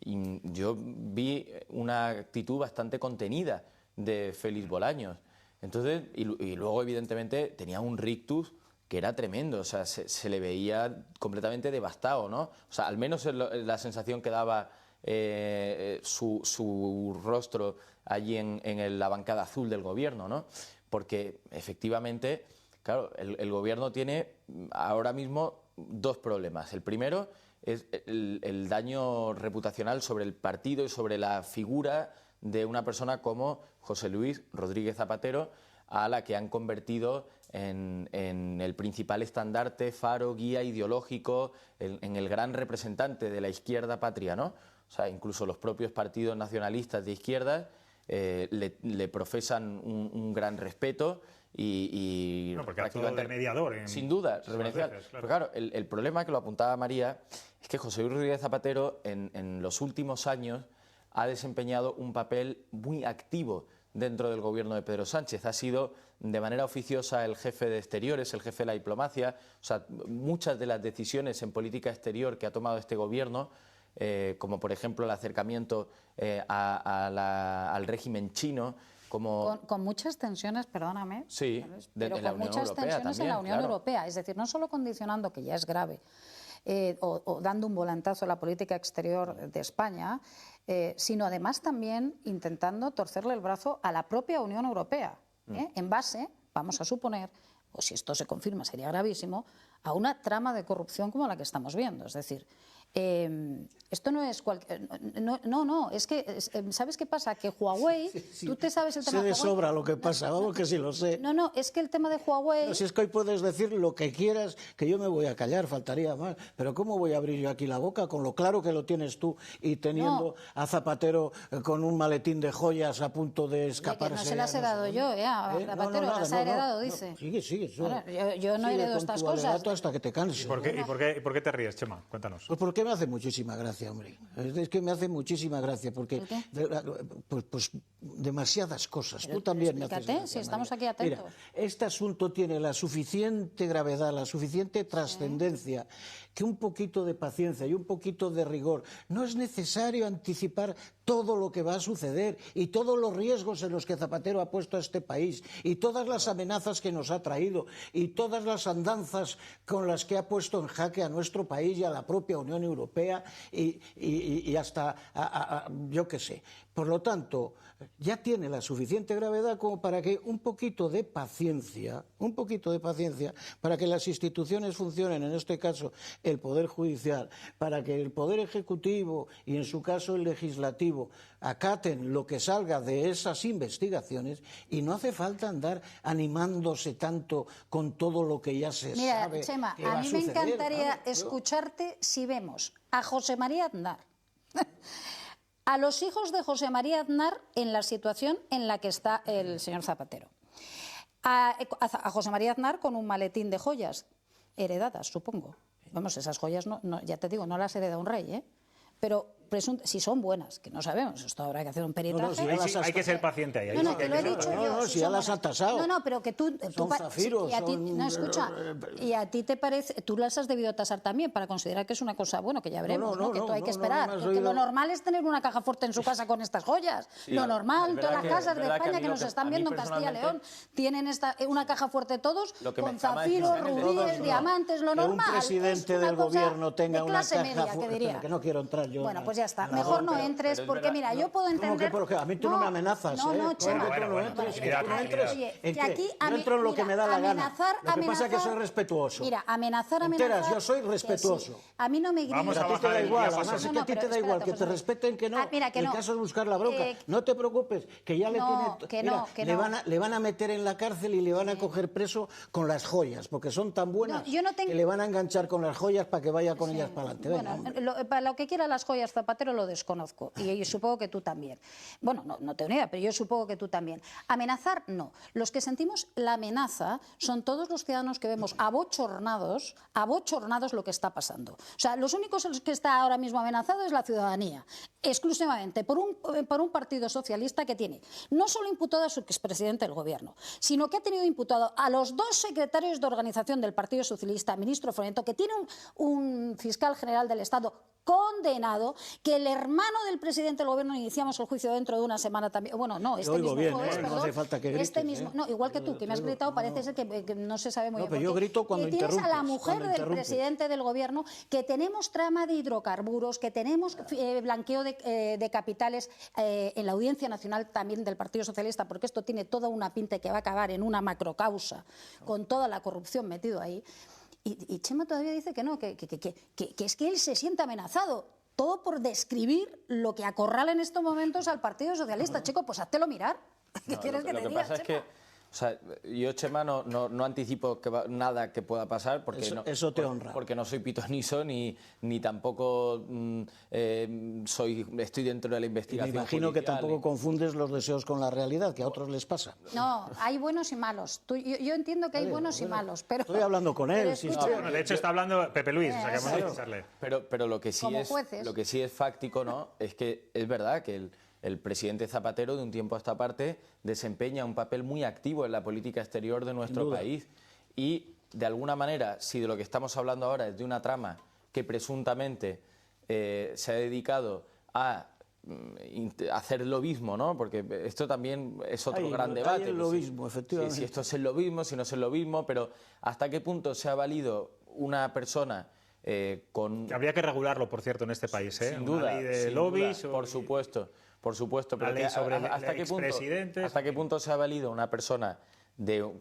yo vi una actitud bastante contenida de Félix Bolaños. Entonces, y luego, evidentemente, tenía un rictus que era tremendo, o sea, se le veía completamente devastado, ¿no? O sea, al menos la sensación que daba su rostro allí en la bancada azul del gobierno, ¿no? Porque efectivamente, claro, el gobierno tiene ahora mismo dos problemas. El primero es el daño reputacional sobre el partido y sobre la figura de una persona como José Luis Rodríguez Zapatero, a la que han convertido en el principal estandarte, faro, guía ideológico, en el gran representante de la izquierda patria, ¿no? O sea, incluso los propios partidos nacionalistas de izquierdas le profesan un gran respeto y no, porque ha actuado de mediador. Sin duda, reverencial. Veces, claro. Pero claro, el problema, que lo apuntaba María, es que José Luis Rodríguez Zapatero en los últimos años ha desempeñado un papel muy activo dentro del gobierno de Pedro Sánchez. Ha sido de manera oficiosa el jefe de Exteriores, el jefe de la diplomacia. O sea, muchas de las decisiones en política exterior que ha tomado este gobierno, como por ejemplo el acercamiento al régimen chino, como... Con muchas tensiones, perdóname, sí, pero con muchas tensiones en la Unión Europea. Es decir, no solo condicionando, que ya es grave, o dando un volantazo a la política exterior de España, sino además también intentando torcerle el brazo a la propia Unión Europea, en base, vamos a suponer, o si esto se confirma sería gravísimo, a una trama de corrupción como la que estamos viendo. Es decir, esto no es es que, ¿sabes qué pasa? Que Huawei, sí. Tú te sabes el tema de Huawei. Sé de sobra lo que pasa, vamos, que sí lo sé. No, es que el tema de Huawei... No, si es que hoy puedes decir lo que quieras, que yo me voy a callar, faltaría más, pero ¿cómo voy a abrir yo aquí la boca con lo claro que lo tienes tú y teniendo a Zapatero con un maletín de joyas a punto de escaparse? Que no se las he dado yo, a Zapatero, las ha heredado, dice. Sigue. Ahora, yo no heredo estas cosas. Hasta que te canses. ¿Y por qué te ríes, Chema? Cuéntanos. Pues porque me hace muchísima gracia, hombre. Es que me hace muchísima gracia, porque pues demasiadas cosas. Pero, tú también me haces gracia, si estamos aquí atentos. Mira, este asunto tiene la suficiente gravedad, la suficiente trascendencia, que un poquito de paciencia y un poquito de rigor. No es necesario anticipar todo lo que va a suceder y todos los riesgos en los que Zapatero ha puesto a este país y todas las amenazas que nos ha traído y todas las andanzas con las que ha puesto en jaque a nuestro país y a la propia Unión Europea y hasta, yo qué sé. Por lo tanto, ya tiene la suficiente gravedad como para que un poquito de paciencia, para que las instituciones funcionen, en este caso el Poder Judicial, para que el Poder Ejecutivo y en su caso el Legislativo acaten lo que salga de esas investigaciones, y no hace falta andar animándose tanto con todo lo que ya se sabe. Mira, Chema, que va a mí suceder, me encantaría escucharte si vemos a José María Aznar, a los hijos de José María Aznar en la situación en la que está el señor Zapatero, a José María Aznar con un maletín de joyas heredadas, supongo. Vamos, esas joyas, ya te digo, no las hereda un rey, pero si son buenas, que no sabemos, esto habrá que hacer un peritaje. Hay que ser paciente ahí. No, te lo he dicho yo. Si ya las has tasado. No, pero que tú... Son zafiros, no, escucha, y a ti te parece... Tú las has debido tasar también para considerar que es una cosa, bueno, que ya veremos, ¿no? Que todo hay que esperar. Que lo normal es tener una caja fuerte en su casa con estas joyas. Lo normal, todas las casas de España que nos están viendo en Castilla y León tienen una caja fuerte todos, con zafiros, rubíes, diamantes, lo normal. Que un presidente del gobierno tenga una caja fuerte... Que no quiero entrar yo. Bueno, pues ya está. Mejor no entres, porque mira, yo puedo entender... Porque a mí tú no me amenazas, ¿eh? No, Chema. Yo entro en lo que me da la gana. Lo que pasa es que soy respetuoso. Mira, amenazar... Yo soy respetuoso. A mí no me grites. A ti te da igual, además es que a ti te da igual, que te respeten que no. El caso es buscar la bronca. No te preocupes, que ya le tiene... Le van a meter en la cárcel y le van a coger preso con las joyas, porque son tan buenas que le van a enganchar con las joyas para que vaya con ellas para adelante. Bueno, para lo que quiera las joyas, Zapatero, lo desconozco. Y yo supongo que tú también. Bueno, no tengo ni idea, pero yo supongo que tú también. Amenazar, no. Los que sentimos la amenaza son todos los ciudadanos que vemos abochornados lo que está pasando. O sea, los únicos que está ahora mismo amenazado es la ciudadanía, exclusivamente por un partido socialista que tiene no solo imputado a su expresidente del gobierno, sino que ha tenido imputado a los 2 secretarios de organización del Partido Socialista, ministro Fomento, que tiene un fiscal general del Estado condenado, que el hermano del presidente del gobierno iniciamos el juicio dentro de una semana también. Bueno, no, este mismo jueves, perdón. No hace falta que grites, no, igual que tú, que me has gritado, parece ser que no se sabe muy bien. Pero yo grito cuando interrumpes. Tienes a la mujer del presidente del gobierno, que tenemos trama de hidrocarburos, que tenemos blanqueo de capitales en la Audiencia Nacional también del Partido Socialista, porque esto tiene toda una pinta que va a acabar en una macrocausa, con toda la corrupción metido ahí. Y Chema todavía dice que no, que es que él se siente amenazado. Todo por describir lo que acorrala en estos momentos al Partido Socialista. Chico, pues háztelo mirar. ¿Qué quieres que te diga, Lo que pasa es que, o sea, yo, Chema, no anticipo nada que pueda pasar porque eso te honra. Porque no soy pitoniso ni tampoco estoy dentro de la investigación. Me imagino que tampoco confundes los deseos con la realidad, que a otros les pasa. No, hay buenos y malos. Yo entiendo que hay buenos y malos, pero... Estoy hablando con él. De hecho, está hablando Pepe Luis, o sea que vamos a escucharle. Pero lo que sí es fáctico, ¿no? Es que es verdad que el presidente Zapatero, de un tiempo a esta parte, desempeña un papel muy activo en la política exterior de nuestro país. Y, de alguna manera, si de lo que estamos hablando ahora es de una trama que presuntamente se ha dedicado a hacer lobismo, ¿no? Porque esto también es otro gran debate. El lobismo, efectivamente. Si esto es el lobismo, si no es el lobismo, pero ¿hasta qué punto se ha valido una persona con... Que habría que regularlo, por cierto, en este país, ¿eh? Sin duda. Una ley de lobbies. Por supuesto, pero ley sobre ¿hasta qué punto se ha valido una persona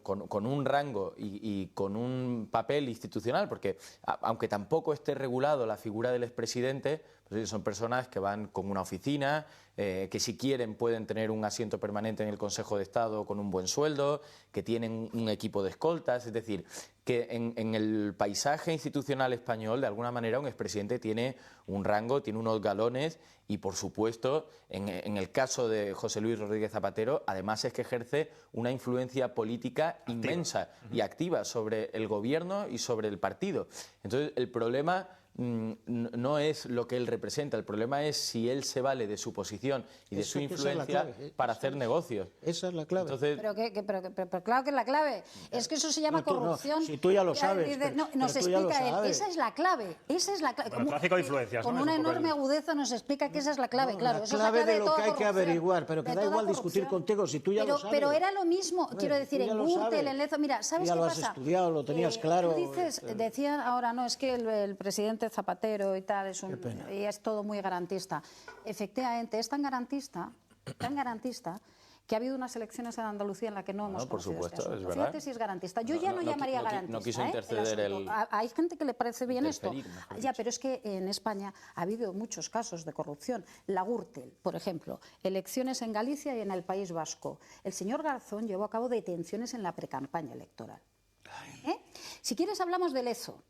con un rango y con un papel institucional? Porque aunque tampoco esté regulado la figura del expresidente, pues son personas que van con una oficina, que si quieren pueden tener un asiento permanente en el Consejo de Estado con un buen sueldo, que tienen un equipo de escoltas, es decir, que en el paisaje institucional español, de alguna manera, un expresidente tiene un rango, tiene unos galones y, por supuesto, en el caso de José Luis Rodríguez Zapatero, además es que ejerce una influencia política inmensa y activa sobre el gobierno y sobre el partido. Entonces, el problema no es lo que él representa, el problema es si él se vale de su posición y de su influencia para hacer negocios. Esa es la clave. Entonces, pero claro que es la clave. Es que eso se llama corrupción. Si tú ya lo sabes. Nos explica él, esa es la clave. Esa es la clave. Bueno, tráfico de influencias. Con una enorme agudeza nos explica que esa es la clave, claro. La clave de lo que hay que averiguar, pero que da igual discutir contigo si tú ya lo sabes. Pero era lo mismo, quiero decir, en Gürtel, en Lezo. Mira, ¿sabes qué pasa? Ya lo has estudiado, lo tenías claro. Tú dices, decían ahora, no, es que el presidente Zapatero y tal, y es todo muy garantista. Efectivamente, es tan garantista que ha habido unas elecciones en Andalucía en las que no hemos conocido por supuesto, este asunto. es verdad. Fíjate si es garantista. Yo ya no llamaría garantista. No quiso interceder Hay gente que le parece bien esto. Ya, pero es que en España ha habido muchos casos de corrupción. La Gürtel, por ejemplo, elecciones en Galicia y en el País Vasco. El señor Garzón llevó a cabo detenciones en la precampaña electoral. Si quieres hablamos de Lezo.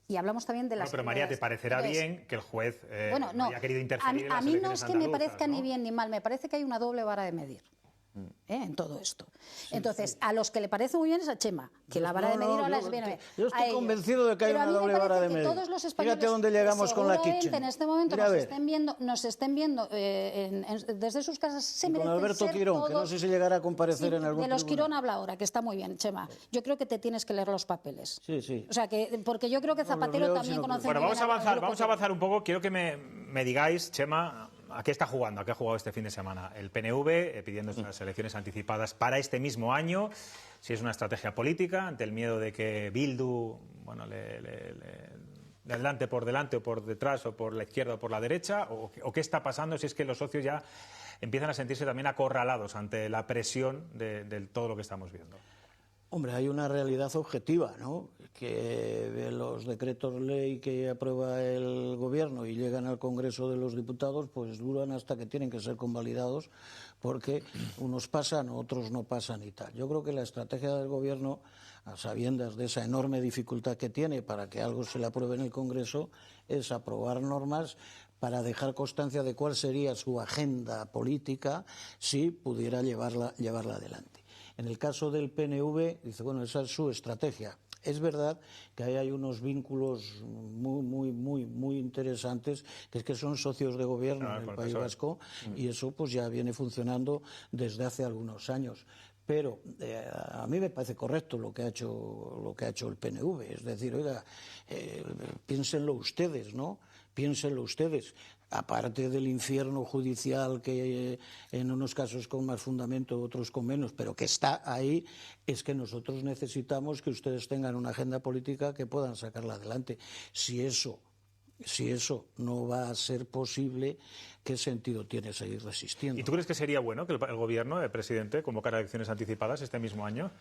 Y hablamos también de las... pero María, ¿te parecerá bien que el juez haya querido interferir en las elecciones andaluzas? A mí no es que me parezca ni bien ni mal, me parece que hay una doble vara de medir. en todo esto. Entonces, a los que le parece muy bien es a Chema, que la vara de medir ahora les viene bien. Yo estoy convencido de que hay una doble vara de medir. Todos los españoles, fíjate dónde llegamos con la Kitchen. En este momento nos estén viendo desde sus casas, se merecen con Alberto ser Quirón, todos, que no sé si llegará a comparecer en algún de los tribunal. Quirón habla ahora, que está muy bien, Chema. Yo creo que te tienes que leer los papeles. Sí. O sea, porque yo creo que Zapatero también conoce muy bien. Bueno, vamos a avanzar un poco. Quiero que me digáis, Chema, ¿a qué está jugando? ¿A qué ha jugado este fin de semana? El PNV pidiendo unas elecciones anticipadas para este mismo año. Si es una estrategia política, ante el miedo de que Bildu, bueno, de adelante por delante o por detrás o por la izquierda o por la derecha, o qué está pasando si es que los socios ya empiezan a sentirse también acorralados ante la presión de todo lo que estamos viendo. Hombre, hay una realidad objetiva, ¿no? Que los decretos ley que aprueba el Gobierno y llegan al Congreso de los Diputados, pues duran hasta que tienen que ser convalidados, porque unos pasan, otros no pasan y tal. Yo creo que la estrategia del Gobierno, a sabiendas de esa enorme dificultad que tiene para que algo se le apruebe en el Congreso, es aprobar normas para dejar constancia de cuál sería su agenda política si pudiera llevarla adelante. En el caso del PNV, dice, bueno, esa es su estrategia. Es verdad que ahí hay unos vínculos muy interesantes, que es que son socios de gobierno en el País Vasco, y eso pues ya viene funcionando desde hace algunos años. Pero a mí me parece correcto lo que ha hecho el PNV. Es decir, oiga, piénsenlo ustedes, ¿no? Piénsenlo ustedes. Aparte del infierno judicial que en unos casos con más fundamento, otros con menos, pero que está ahí, es que nosotros necesitamos que ustedes tengan una agenda política que puedan sacarla adelante. Si eso no va a ser posible, ¿qué sentido tiene seguir resistiendo? ¿Y tú crees que sería bueno que el Gobierno, el presidente, convocara elecciones anticipadas este mismo año?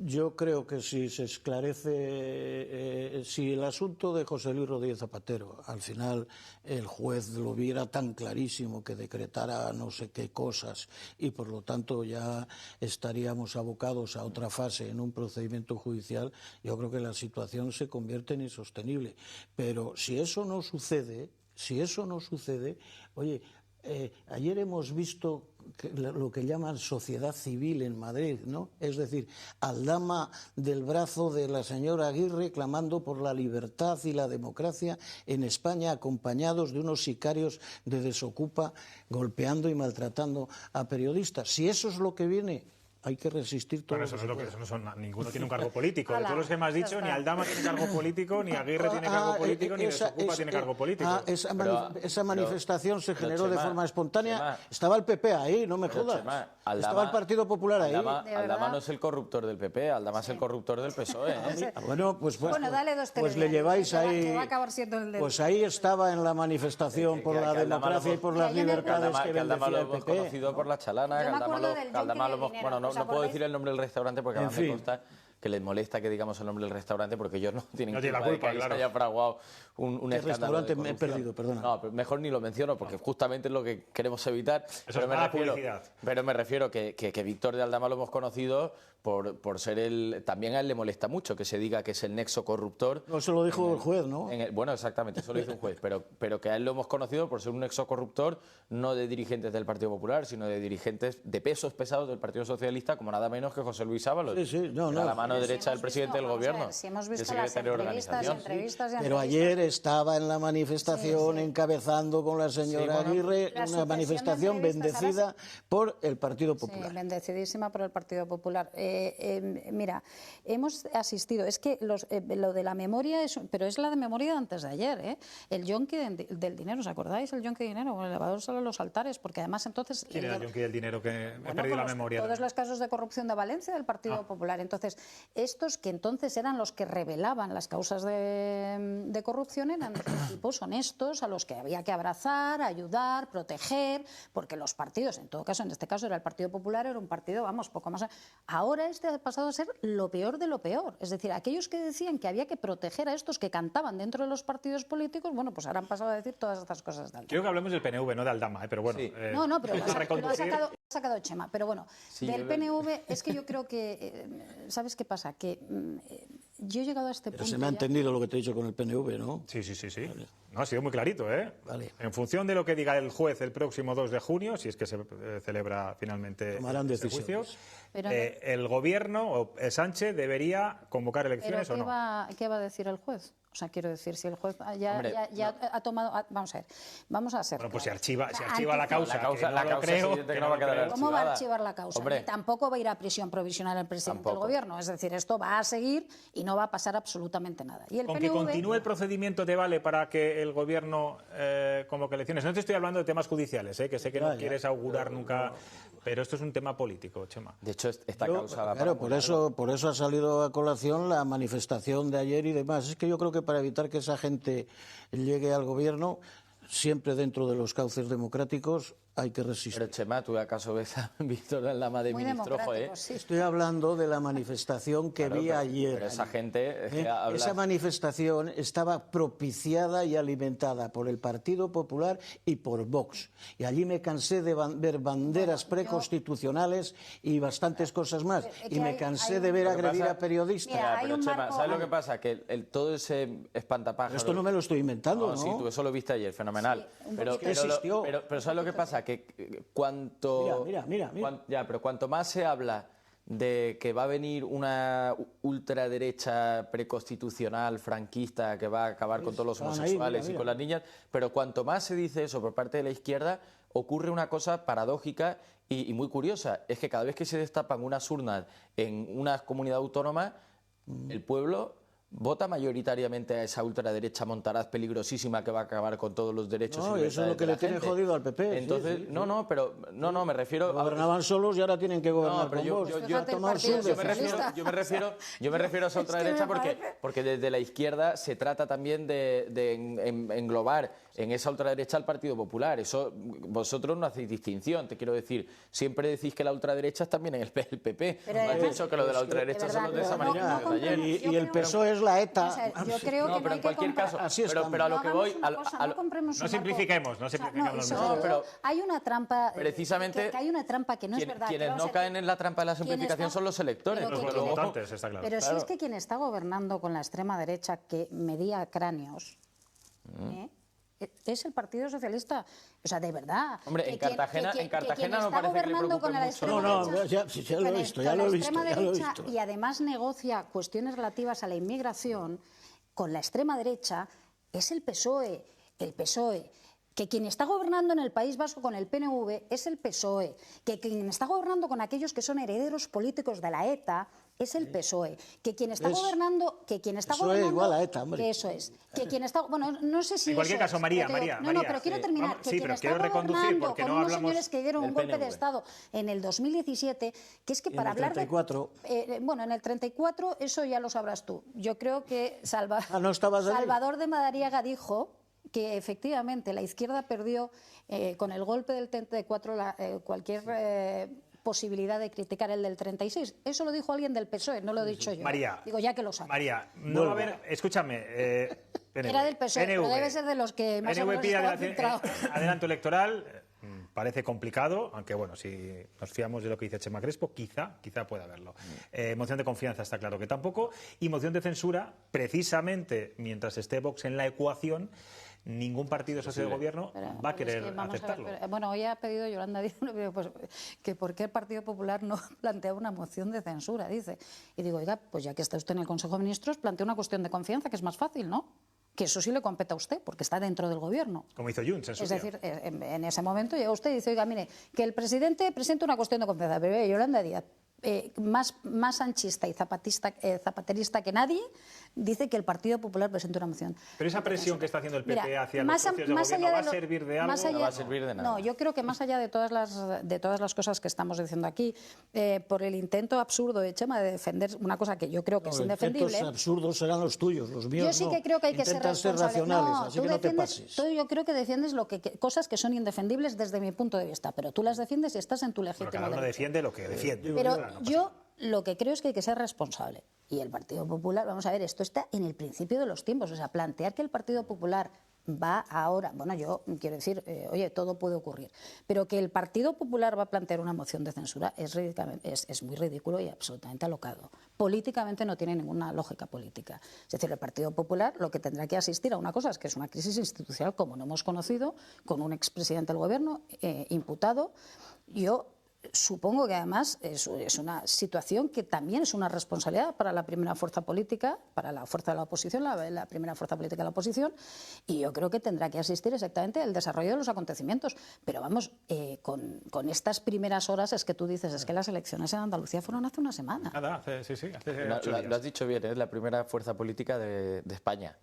Yo creo que si se esclarece, si el asunto de José Luis Rodríguez Zapatero, al final el juez lo viera tan clarísimo que decretara no sé qué cosas y por lo tanto ya estaríamos abocados a otra fase en un procedimiento judicial, yo creo que la situación se convierte en insostenible. Pero si eso no sucede, oye, ayer hemos visto lo que llaman sociedad civil en Madrid, ¿no? Es decir, Aldama del brazo de la señora Aguirre clamando por la libertad y la democracia en España, acompañados de unos sicarios de Desokupa golpeando y maltratando a periodistas. Si eso es lo que viene, hay que resistir todo. Bueno, ninguno tiene un cargo político. De todos los que me has dicho, ni Aldama tiene cargo político, ni Aguirre tiene cargo político, ni Desokupa tiene cargo político. Esa manifestación se generó de forma espontánea. Estaba el PP ahí, no me jodas. Estaba el Partido Popular ahí. Aldama no es el corruptor del PP, Aldama es el corruptor del PSOE. Bueno, dale dos pues le lleváis ahí. Que va a acabar siendo el de... Pues ahí estaba en la manifestación por la democracia y por las libertades que Aldama lo el hemos PP. conocido por la chalana, que Aldama lo hemos... Bueno, no puedo decir el nombre del restaurante porque además me consta que les molesta que digamos el nombre del restaurante porque ellos no tienen la culpa, de que se haya fraguado un escándalo restaurante de me he perdido, perdona. No, pero mejor ni lo menciono porque justamente es lo que queremos evitar. Eso es mala publicidad. Pero me refiero que Víctor de Aldama lo hemos conocido por ser también a él le molesta mucho que se diga que es el nexo corruptor. No, se lo dijo el juez, ¿no? Bueno, exactamente, eso lo dice un juez, pero que a él lo hemos conocido por ser un nexo corruptor no de dirigentes del Partido Popular, sino de dirigentes de pesos pesados del Partido Socialista, como nada menos que José Luis Ábalos, la mano derecha del presidente del Gobierno, Si hemos visto el las secretario de entrevistas Pero ayer estaba en la manifestación encabezando con la señora Aguirre una manifestación bendecida por el Partido Popular. Sí, bendecidísima por el Partido Popular. Mira, hemos asistido, es que lo de la memoria, pero es la de memoria de antes de ayer, ¿eh? El yonki del dinero, ¿os acordáis? El yonki del dinero, con el elevador solo los altares, porque además entonces... ¿Quién era el yonki del dinero que he perdido la memoria? Todos los casos de corrupción de Valencia del Partido Popular. Entonces, estos que entonces eran los que revelaban las causas de corrupción eran tipos honestos a los que había que abrazar, ayudar, proteger, porque los partidos, en todo caso, en este caso era el Partido Popular, era un partido, vamos, poco más... Ahora este ha pasado a ser lo peor de lo peor. Es decir, aquellos que decían que había que proteger a estos que cantaban dentro de los partidos políticos, bueno, pues ahora han pasado a decir todas estas cosas de Aldama. Quiero que hablemos del PNV, no de Aldama, pero bueno. Sí. No, pero lo ha sacado Chema. Pero bueno, del PNV es que yo creo que... ¿Sabes qué pasa? Que yo he llegado a este Pero punto. se me ha ya. entendido lo que te he dicho con el PNV, ¿no? Sí. No, ha sido muy clarito, ¿eh? Vale. En función de lo que diga el juez el próximo 2 de junio, si es que se celebra finalmente Tomarán ese juicio, decisiones. Pero el gobierno o Sánchez debería convocar ¿Pero elecciones o no. qué va a decir el juez? O sea, quiero decir, si el juez Hombre, ya ha tomado... Vamos a ver, vamos a ser Bueno, pues si claros. archiva la causa, La causa- que no la lo causa creo, es evidente que que no va a lo quedar creo. ¿Cómo va a archivada. archivar la causa? Hombre. Ni tampoco va a ir a prisión provisional el presidente Tampoco. del gobierno. Es decir, esto va a seguir y no va a pasar absolutamente nada. Y el Con que PNV, continúe el procedimiento te vale para que el gobierno convoque elecciones. No te estoy hablando de temas judiciales, que sé que no quieres augurar nunca, pero esto es un tema político, Chema. De hecho, esta Yo, causa va claro, para por eso ha salido a colación la manifestación de ayer y demás. Es que yo creo que para evitar que esa gente llegue al gobierno, siempre dentro de los cauces democráticos, hay que resistir. Pero Chema, ¿tú acaso ves a Víctor Lama de muy ministro? democrático, sí. Estoy hablando de la manifestación que Claro, vi ayer. Pero esa gente es que ¿Eh? habla... Esa manifestación estaba propiciada y alimentada por el Partido Popular y por Vox. Y allí me cansé de ver banderas preconstitucionales y bastantes cosas más. Es que Y me hay cansé un- de ver Lo que agredir pasa- a periodistas. Mira, Ya, hay pero un Chema, marco- ¿sabes lo que pasa? Que todo ese espantapájaros... Esto no me lo estoy inventando, ¿no? Sí, tú eso lo viste ayer, fenomenal. un pero, poquito. pero, Existió. pero ¿sabes lo que pasa? Que cuanto... Mira. Ya, pero cuanto más se habla de que va a venir una ultraderecha preconstitucional franquista que va a acabar con todos los Estaban ahí, homosexuales mira. y con las niñas, pero cuanto más se dice eso por parte de la izquierda, ocurre una cosa paradójica y muy curiosa. Es que cada vez que se destapan unas urnas en una comunidad autónoma, el pueblo vota mayoritariamente a esa ultraderecha montaraz peligrosísima que va a acabar con todos los derechos No, y eso es lo libertades que de la le tiene gente. jodido al PP. sí, Entonces, sí, sí. no, me refiero a... Gobernaban solos y ahora tienen que gobernar No, pero con vos. Fíjate el Tomar Partido sur de Socialista. yo me refiero a esa ultraderecha porque desde la izquierda se trata también de englobar en esa ultraderecha al Partido Popular. Eso vosotros no hacéis distinción, te quiero decir. Siempre decís que la ultraderecha es también el PP. Pero No has además- dicho que lo de la ultraderecha de son los de verdad, esa no manera comprendo. de ayer. Y Yo el creo- PSOE es la ETA. O sea, yo creo que No, pero hay en que cualquier comparar. caso, Así pero estamos. a lo que hagamos voy... una cosa, no compremos No un simplifiquemos, no marco. simplifiquemos y los sobre No, todo, pero- hay una trampa. Precisamente, que hay una trampa que no es verdad. Quienes vamos no a- caen en la trampa de la quien simplificación está- son los electores. pero desde que Los luego. votantes, está claro. Pero si Claro. es que quien está gobernando con la extrema derecha que medía cráneos es el Partido Socialista. O sea, de verdad. Hombre, Que en quien- Cartagena- que en Cartagena quien no está parece que le gobernando preocupe con la mucho. extrema No, derecha, ya lo he con visto, con ya lo he la visto, extrema ya lo he derecha visto. y además negocia cuestiones relativas a la inmigración con la extrema derecha es el PSOE. El PSOE. Que quien está gobernando en el País Vasco con el PNV es el PSOE, que quien está gobernando con aquellos que son herederos políticos de la ETA es el PSOE, que quien está gobernando, PSOE igual a ETA, hombre. que eso es, que quien está, bueno, no sé si En cualquier eso caso, es, María, pero te digo- María, no, pero quiero terminar, Vamos, que sí, quien pero está quiero reconducir gobernando porque con no unos hablamos señores que dieron un del golpe de PNV. Estado en el 2017, que es que Y en para el hablar 34. bueno, en el 34 eso ya lo sabrás tú. Yo creo que ¿no estabas allí? Salvador de Madariaga dijo que efectivamente la izquierda perdió con el golpe del 34 cualquier posibilidad de criticar el del 36. Eso lo dijo alguien del PSOE, no lo he dicho yo. María, Digo, ya que lo sabe. María, no va a haber... Escúchame. PNV, Era del PSOE, pero PNV. debe ser de los que más o PNV menos pide estaban centrados. adelanto electoral. Parece complicado, aunque bueno, si nos fiamos de lo que dice Chema Crespo, quizá pueda haberlo. Moción de confianza está claro que tampoco. Y moción de censura, precisamente mientras esté Vox en la ecuación, ningún partido socio de gobierno va a querer Es que vamos a ver, aceptarlo. bueno, hoy ha pedido Yolanda Díaz pues, que por qué el Partido Popular no plantea una moción de censura, dice. Y digo, oiga, pues ya que está usted en el Consejo de Ministros, plantea una cuestión de confianza, que es más fácil, ¿no? Que eso sí le compete a usted, porque está dentro del gobierno. Como hizo Junts en su Es día. decir, en ese momento llega usted y dice, oiga, mire, que el presidente presenta una cuestión de confianza, pero Yolanda Díaz, más sanchista y zapaterista que nadie, dice que el Partido Popular presenta una moción. Pero esa presión que está haciendo el PP Mira, hacia los socios de gobierno va a servir de algo. No va a servir de nada. No, yo creo que más allá de todas las cosas que estamos diciendo aquí, por el intento absurdo de Chema de defender una cosa que yo creo que es indefendible. Los absurdos serán los tuyos, los míos Yo sí que creo que hay que ser Intentan responsable. racionales, No, así tú que no te defiendes, pases. tú yo creo que defiendes cosas que son indefendibles desde mi punto de vista, pero tú las defiendes y estás en tu Pero legítimo cada uno derecho. defiende lo que defiende. Pero yo lo que creo es que hay que ser responsable. Y el Partido Popular, vamos a ver, esto está en el principio de los tiempos. O sea, plantear que el Partido Popular va ahora, bueno, yo quiero decir, oye, todo puede ocurrir, pero que el Partido Popular va a plantear una moción de censura es muy ridículo y absolutamente alocado. Políticamente no tiene ninguna lógica política. Es decir, el Partido Popular lo que tendrá que asistir a una cosa es que es una crisis institucional como no hemos conocido, con un expresidente del Gobierno imputado. Yo supongo que además es una situación que también es una responsabilidad para la primera fuerza política, para la fuerza de la oposición, la primera fuerza política de la oposición, y yo creo que tendrá que asistir exactamente al desarrollo de los acontecimientos. Pero vamos, con estas primeras horas es que tú dices, es que las elecciones en Andalucía fueron hace una semana. Nada, sí, hace 8 días. Lo has dicho bien, es la primera fuerza política de España.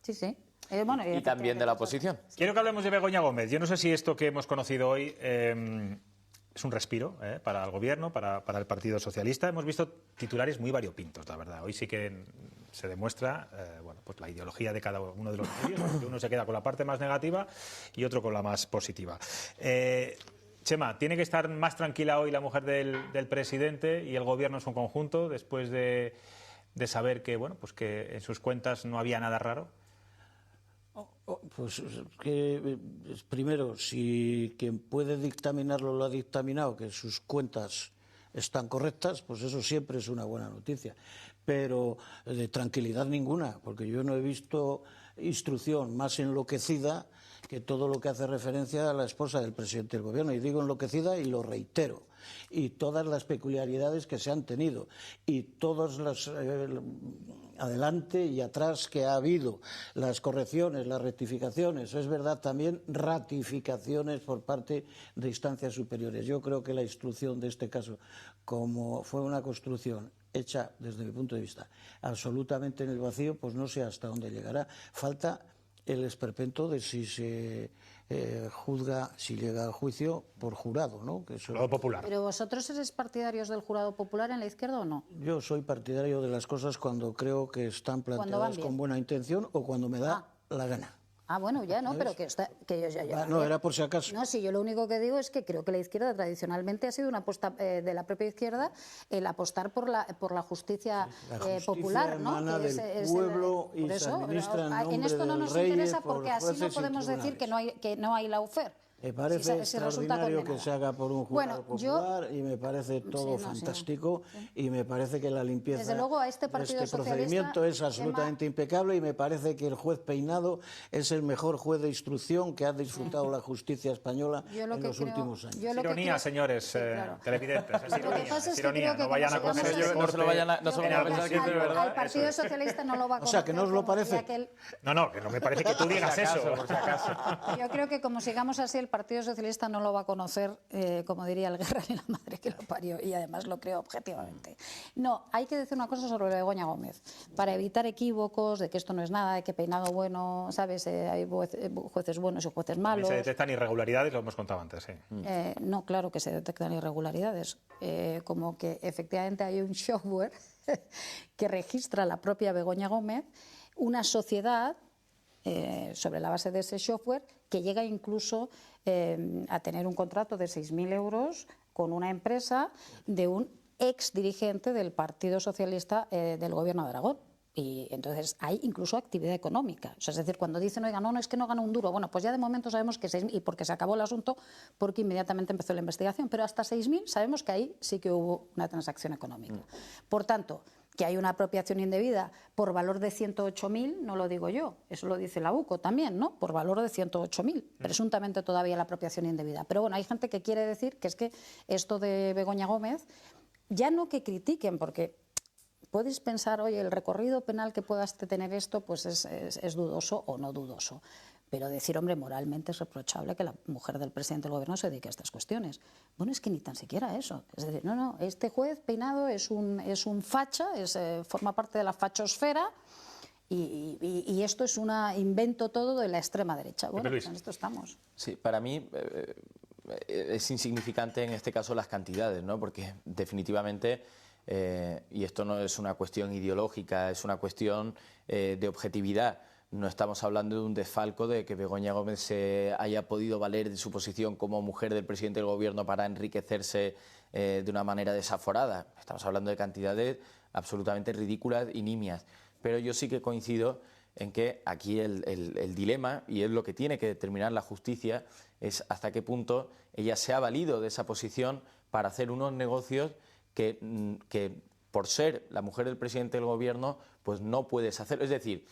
Sí, sí. Y también de la oposición. Quiero que hablemos de Begoña Gómez. Yo no sé si esto que hemos conocido hoy es un respiro para el Gobierno, para el Partido Socialista. Hemos visto titulares muy variopintos, la verdad. Hoy sí que se demuestra pues la ideología de cada uno de los medios, porque uno se queda con la parte más negativa y otro con la más positiva. Chema, ¿tiene que estar más tranquila hoy la mujer del presidente y el Gobierno en su conjunto después de saber que, pues que en sus cuentas no había nada raro? Pues que primero, si quien puede dictaminarlo lo ha dictaminado, que sus cuentas están correctas, pues eso siempre es una buena noticia. Pero de tranquilidad ninguna, porque yo no he visto instrucción más enloquecida que todo lo que hace referencia a la esposa del presidente del Gobierno. Y digo enloquecida y lo reitero. Y todas las peculiaridades que se han tenido y todos los adelante y atrás que ha habido, las correcciones, las rectificaciones, es verdad también ratificaciones por parte de instancias superiores. Yo creo que la instrucción de este caso, como fue una construcción hecha desde mi punto de vista absolutamente en el vacío, pues no sé hasta dónde llegará. Falta el esperpento de si se juzga, si llega al juicio por jurado, ¿no? Que eso... Jurado popular. ¿Pero vosotros sois partidarios del jurado popular en la izquierda o no? Yo soy partidario de las cosas cuando creo que están planteadas con buena intención o cuando me da la gana. Ah, bueno, ya no, pero que ya. No, era por si acaso. No, sí, yo lo único que digo es que creo que la izquierda tradicionalmente ha sido una apuesta de la propia izquierda el apostar por la justicia, popular, ¿no? Emana del pueblo y se administra en nombre en esto no nos del rey, interesa por porque así no podemos decir que no hay lawfare. Me parece extraordinario que se haga por un jurado popular y me parece todo fantástico y me parece que la limpieza desde luego, a este de este Partido procedimiento es absolutamente impecable y me parece que el juez Peinado es el mejor juez de instrucción que ha disfrutado la justicia española en los últimos años. Es ironía, señores televidentes, es ironía, no vayan a coger ese no se lo vayan a pensar que es de verdad. Al Partido Socialista no lo va a conocer. O sea, que no os lo parece. No, que no me parece que tú digas eso. Yo creo que como sigamos así, el Partido Socialista no lo va a conocer, como diría el Guerra, ni la madre que lo parió, y además lo creo objetivamente. No, hay que decir una cosa sobre Begoña Gómez, para evitar equívocos de que esto no es nada, de que Peinado bueno, ¿sabes? Hay jueces buenos y jueces malos. Se detectan irregularidades, lo hemos contado antes, sí. No, claro que se detectan irregularidades, como que efectivamente hay un software que registra la propia Begoña Gómez, una sociedad sobre la base de ese software que llega incluso a tener un contrato de 6.000 euros con una empresa de un ex dirigente del Partido Socialista del Gobierno de Aragón. Y entonces hay incluso actividad económica. O sea, es decir, cuando dicen, oiga, no, es que no gana un duro. Bueno, pues ya de momento sabemos que 6.000, y porque se acabó el asunto, porque inmediatamente empezó la investigación. Pero hasta 6.000 sabemos que ahí sí que hubo una transacción económica. Por tanto, que hay una apropiación indebida por valor de 108.000, no lo digo yo, eso lo dice la UCO también, ¿no? Por valor de 108.000, presuntamente todavía la apropiación indebida. Pero bueno, hay gente que quiere decir que es que esto de Begoña Gómez, ya no que critiquen, porque puedes pensar, oye, el recorrido penal que puedas tener esto, pues es dudoso o no dudoso. Pero decir, hombre, moralmente es reprochable que la mujer del presidente del Gobierno se dedique a estas cuestiones. Bueno, es que ni tan siquiera eso. Es decir, no, este juez Peinado es un facha, forma parte de la fachosfera y esto es un invento todo de la extrema derecha. Bueno, pues en esto estamos. Sí, para mí es insignificante en este caso las cantidades, ¿no? Porque definitivamente, y esto no es una cuestión ideológica, es una cuestión de objetividad. No estamos hablando de un desfalco de que Begoña Gómez se haya podido valer de su posición como mujer del presidente del Gobierno para enriquecerse de una manera desaforada. Estamos hablando de cantidades absolutamente ridículas y nimias. Pero yo sí que coincido en que aquí el dilema, y es lo que tiene que determinar la justicia, es hasta qué punto ella se ha valido de esa posición para hacer unos negocios que por ser la mujer del presidente del gobierno, pues no puedes hacer. Es decir,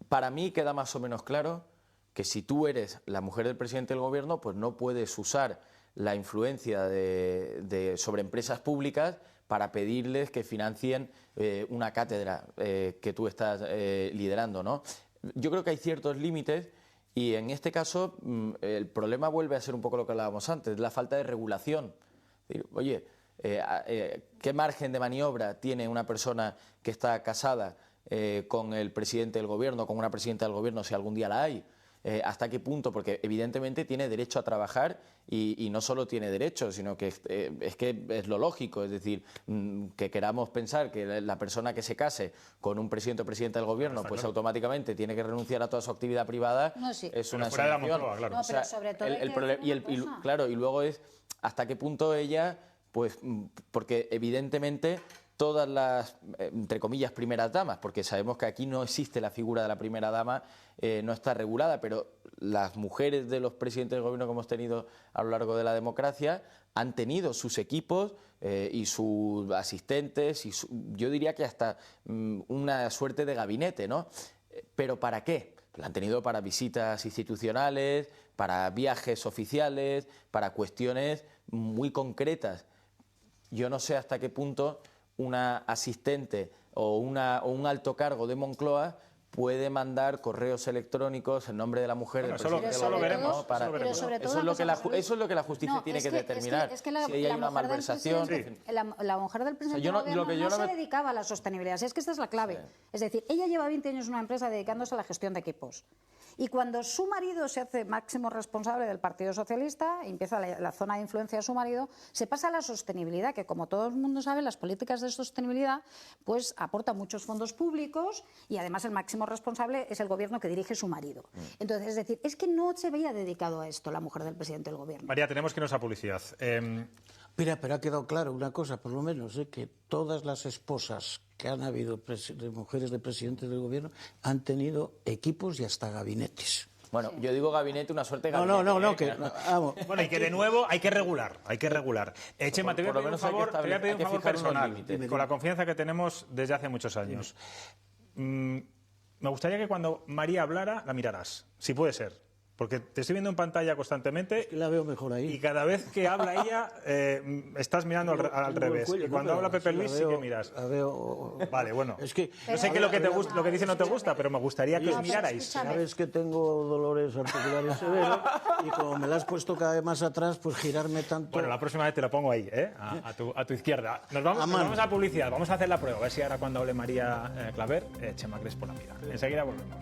para mí queda más o menos claro que si tú eres la mujer del presidente del gobierno, pues no puedes usar la influencia sobre empresas públicas para pedirles que financien una cátedra que tú estás liderando, ¿no? Yo creo que hay ciertos límites y en este caso el problema vuelve a ser un poco lo que hablábamos antes, la falta de regulación. Oye, ¿qué margen de maniobra tiene una persona que está casada con el presidente del gobierno, con una presidenta del gobierno, si algún día la hay? ¿Hasta qué punto? Porque evidentemente tiene derecho a trabajar y no solo tiene derecho, sino que es lo lógico, es decir, que queramos pensar que la persona que se case con un presidente o presidenta del gobierno, pues automáticamente tiene que renunciar a toda su actividad privada, No, sí. es una Pero fuera de la sanción. Moncloa, claro. No, pero sobre todo Claro, y luego es hasta qué punto ella, pues porque evidentemente todas las, entre comillas, primeras damas, porque sabemos que aquí no existe la figura de la primera dama, no está regulada, pero las mujeres de los presidentes del gobierno que hemos tenido a lo largo de la democracia han tenido sus equipos y sus asistentes, y yo diría que hasta una suerte de gabinete, ¿no? ¿Pero para qué? La han tenido para visitas institucionales, para viajes oficiales, para cuestiones muy concretas. Yo no sé hasta qué punto una asistente o un alto cargo de Moncloa puede mandar correos electrónicos en nombre de la mujer del presidente del gobierno. Eso es lo que la justicia tiene que determinar. Es que la, si hay una malversación. La mujer del presidente del gobierno no se dedicaba a la sostenibilidad. Es que esta es la clave. Sí. Es decir, ella lleva 20 años en una empresa dedicándose a la gestión de equipos. Y cuando su marido se hace máximo responsable del Partido Socialista, empieza la zona de influencia de su marido, se pasa a la sostenibilidad, que como todo el mundo sabe, las políticas de sostenibilidad pues aportan muchos fondos públicos y además el máximo responsable es el gobierno que dirige su marido. Entonces, es decir, es que no se veía dedicado a esto la mujer del presidente del gobierno. María, tenemos que irnos a publicidad. Mira, pero ha quedado claro una cosa, por lo menos, que todas las esposas que han habido de mujeres de presidentes del gobierno han tenido equipos y hasta gabinetes. Bueno, yo digo gabinete, una suerte de gabinete. Vamos. Bueno, y que de nuevo hay que regular. Chema, te voy a pedir un favor personal, con la confianza que tenemos desde hace muchos años. Me gustaría que cuando María hablara, la miraras, si puede ser. Porque te estoy viendo en pantalla constantemente. Es que la veo mejor ahí. Y cada vez que habla ella, estás mirando al revés. Y cuando habla Pepe Luis, sí que miras. La veo. Vale, bueno. Es que, yo sé que lo que dice no te gusta, pero me gustaría que os mirarais. Sabes que tengo dolores articulares severos y como me la has puesto cada vez más atrás, pues girarme tanto. Bueno, la próxima vez te la pongo ahí, a tu izquierda. Nos vamos a publicidad, vamos a hacer la prueba. A ver si ahora cuando hable María Claver, Chema Crespo la mira. Enseguida volvemos.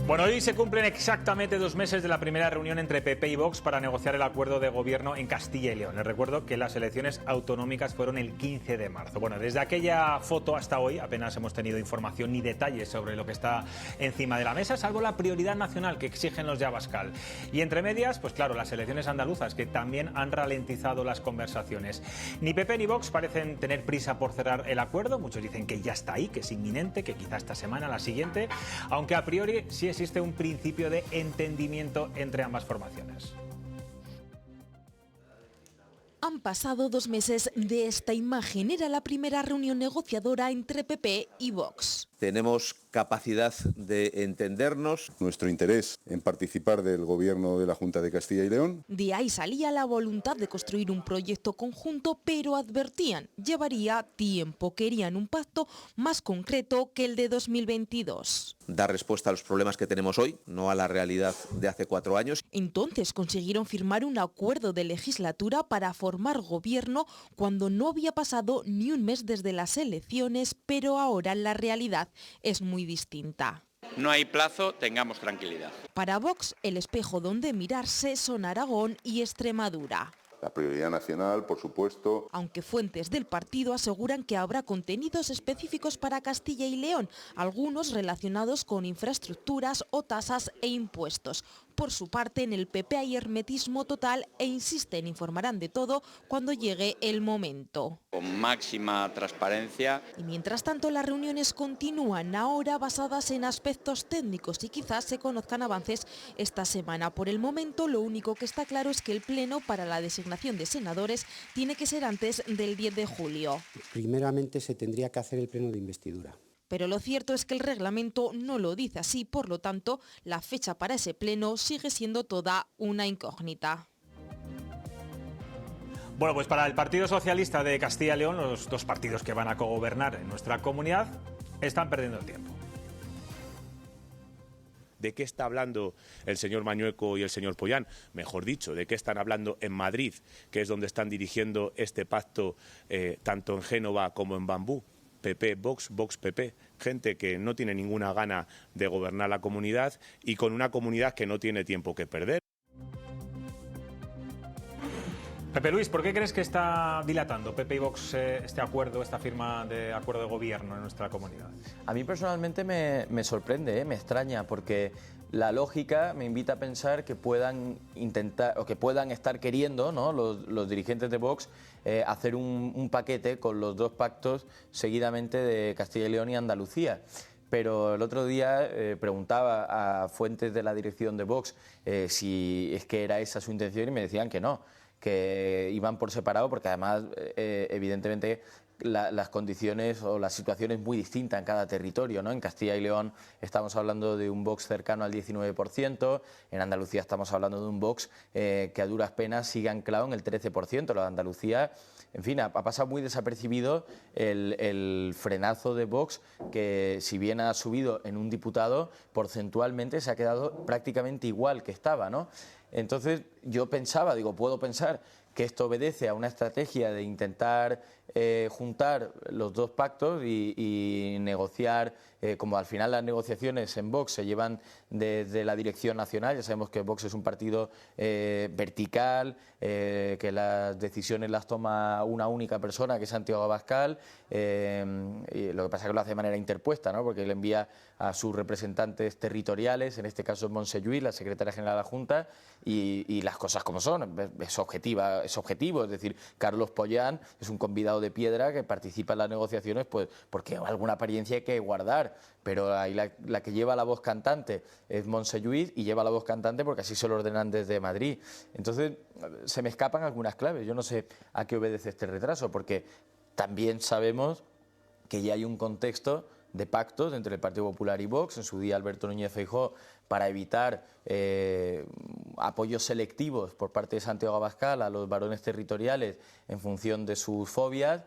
Bueno, hoy se cumplen exactamente 2 meses de la primera reunión entre PP y Vox para negociar el acuerdo de gobierno en Castilla y León. Les recuerdo que las elecciones autonómicas fueron el 15 de marzo. Bueno, desde aquella foto hasta hoy apenas hemos tenido información ni detalles sobre lo que está encima de la mesa, salvo la prioridad nacional que exigen los de Abascal. Y entre medias, pues claro, las elecciones andaluzas, que también han ralentizado las conversaciones. Ni PP ni Vox parecen tener prisa por cerrar el acuerdo. Muchos dicen que ya está ahí, que es inminente, que quizá esta semana, la siguiente, aunque a priori sí existe un principio de entendimiento entre ambas formaciones. Han pasado 2 meses de esta imagen. Era la primera reunión negociadora entre PP y Vox. Tenemos capacidad de entendernos. Nuestro interés en participar del gobierno de la Junta de Castilla y León. De ahí salía la voluntad de construir un proyecto conjunto, pero advertían, llevaría tiempo. Querían un pacto más concreto que el de 2022. Dar respuesta a los problemas que tenemos hoy, no a la realidad de hace 4 años. Entonces consiguieron firmar un acuerdo de legislatura para formar gobierno cuando no había pasado ni un mes desde las elecciones, pero ahora la realidad es muy distinta. No hay plazo, tengamos tranquilidad. Para Vox, el espejo donde mirarse son Aragón y Extremadura. La prioridad nacional, por supuesto. Aunque fuentes del partido aseguran que habrá contenidos específicos para Castilla y León, algunos relacionados con infraestructuras o tasas e impuestos. Por su parte, en el PP hay hermetismo total e insisten, informarán de todo cuando llegue el momento. Con máxima transparencia. Y mientras tanto, las reuniones continúan ahora basadas en aspectos técnicos y quizás se conozcan avances esta semana. Por el momento, lo único que está claro es que el pleno para la designación de senadores tiene que ser antes del 10 de julio. Primeramente se tendría que hacer el pleno de investidura. Pero lo cierto es que el reglamento no lo dice así, por lo tanto, la fecha para ese pleno sigue siendo toda una incógnita. Bueno, pues para el Partido Socialista de Castilla y León, los dos partidos que van a cogobernar en nuestra comunidad están perdiendo el tiempo. ¿De qué está hablando el señor Mañueco y el señor Pollán? Mejor dicho, ¿de qué están hablando en Madrid, que es donde están dirigiendo este pacto tanto en Génova como en Bambú? PP, Vox, Vox, PP. Gente que no tiene ninguna gana de gobernar la comunidad y con una comunidad que no tiene tiempo que perder. Pepe Luis, ¿por qué crees que está dilatando PP y Vox este acuerdo, esta firma de acuerdo de gobierno en nuestra comunidad? A mí personalmente me sorprende, me extraña, porque la lógica me invita a pensar que puedan intentar o que puedan estar queriendo, ¿no?, los dirigentes de Vox hacer un paquete con los dos pactos seguidamente de Castilla y León y Andalucía. Pero el otro día preguntaba a fuentes de la dirección de Vox si es que era esa su intención y me decían que no, que iban por separado porque además evidentemente las condiciones o la situación es muy distinta en cada territorio, ¿no? En Castilla y León estamos hablando de un Vox cercano al 19%, en Andalucía estamos hablando de un Vox que a duras penas sigue anclado en el 13%. Lo de Andalucía, en fin, ha pasado muy desapercibido el frenazo de Vox, que si bien ha subido en un diputado, porcentualmente se ha quedado prácticamente igual que estaba, ¿no? Entonces yo pensaba, puedo pensar que esto obedece a una estrategia de intentar juntar los dos pactos y negociar, como al final las negociaciones en Vox se llevan desde la dirección nacional. Ya sabemos que Vox es un partido vertical, que las decisiones las toma una única persona, que es Santiago Abascal, y lo que pasa es que lo hace de manera interpuesta, ¿no?, porque él envía a sus representantes territoriales, en este caso es Montse Lluís, la secretaria general de la Junta, y las cosas como son, es objetivo, es decir, Carlos Pollán es un convidado de piedra que participa en las negociaciones, pues porque alguna apariencia hay que guardar, pero ahí la que lleva la voz cantante es Montse Lluís, y lleva la voz cantante porque así se lo ordenan desde Madrid. Entonces se me escapan algunas claves, yo no sé a qué obedece este retraso, porque también sabemos que ya hay un contexto de pactos entre el Partido Popular y Vox, en su día Alberto Núñez Feijóo, para evitar apoyos selectivos por parte de Santiago Abascal a los varones territoriales en función de sus fobias,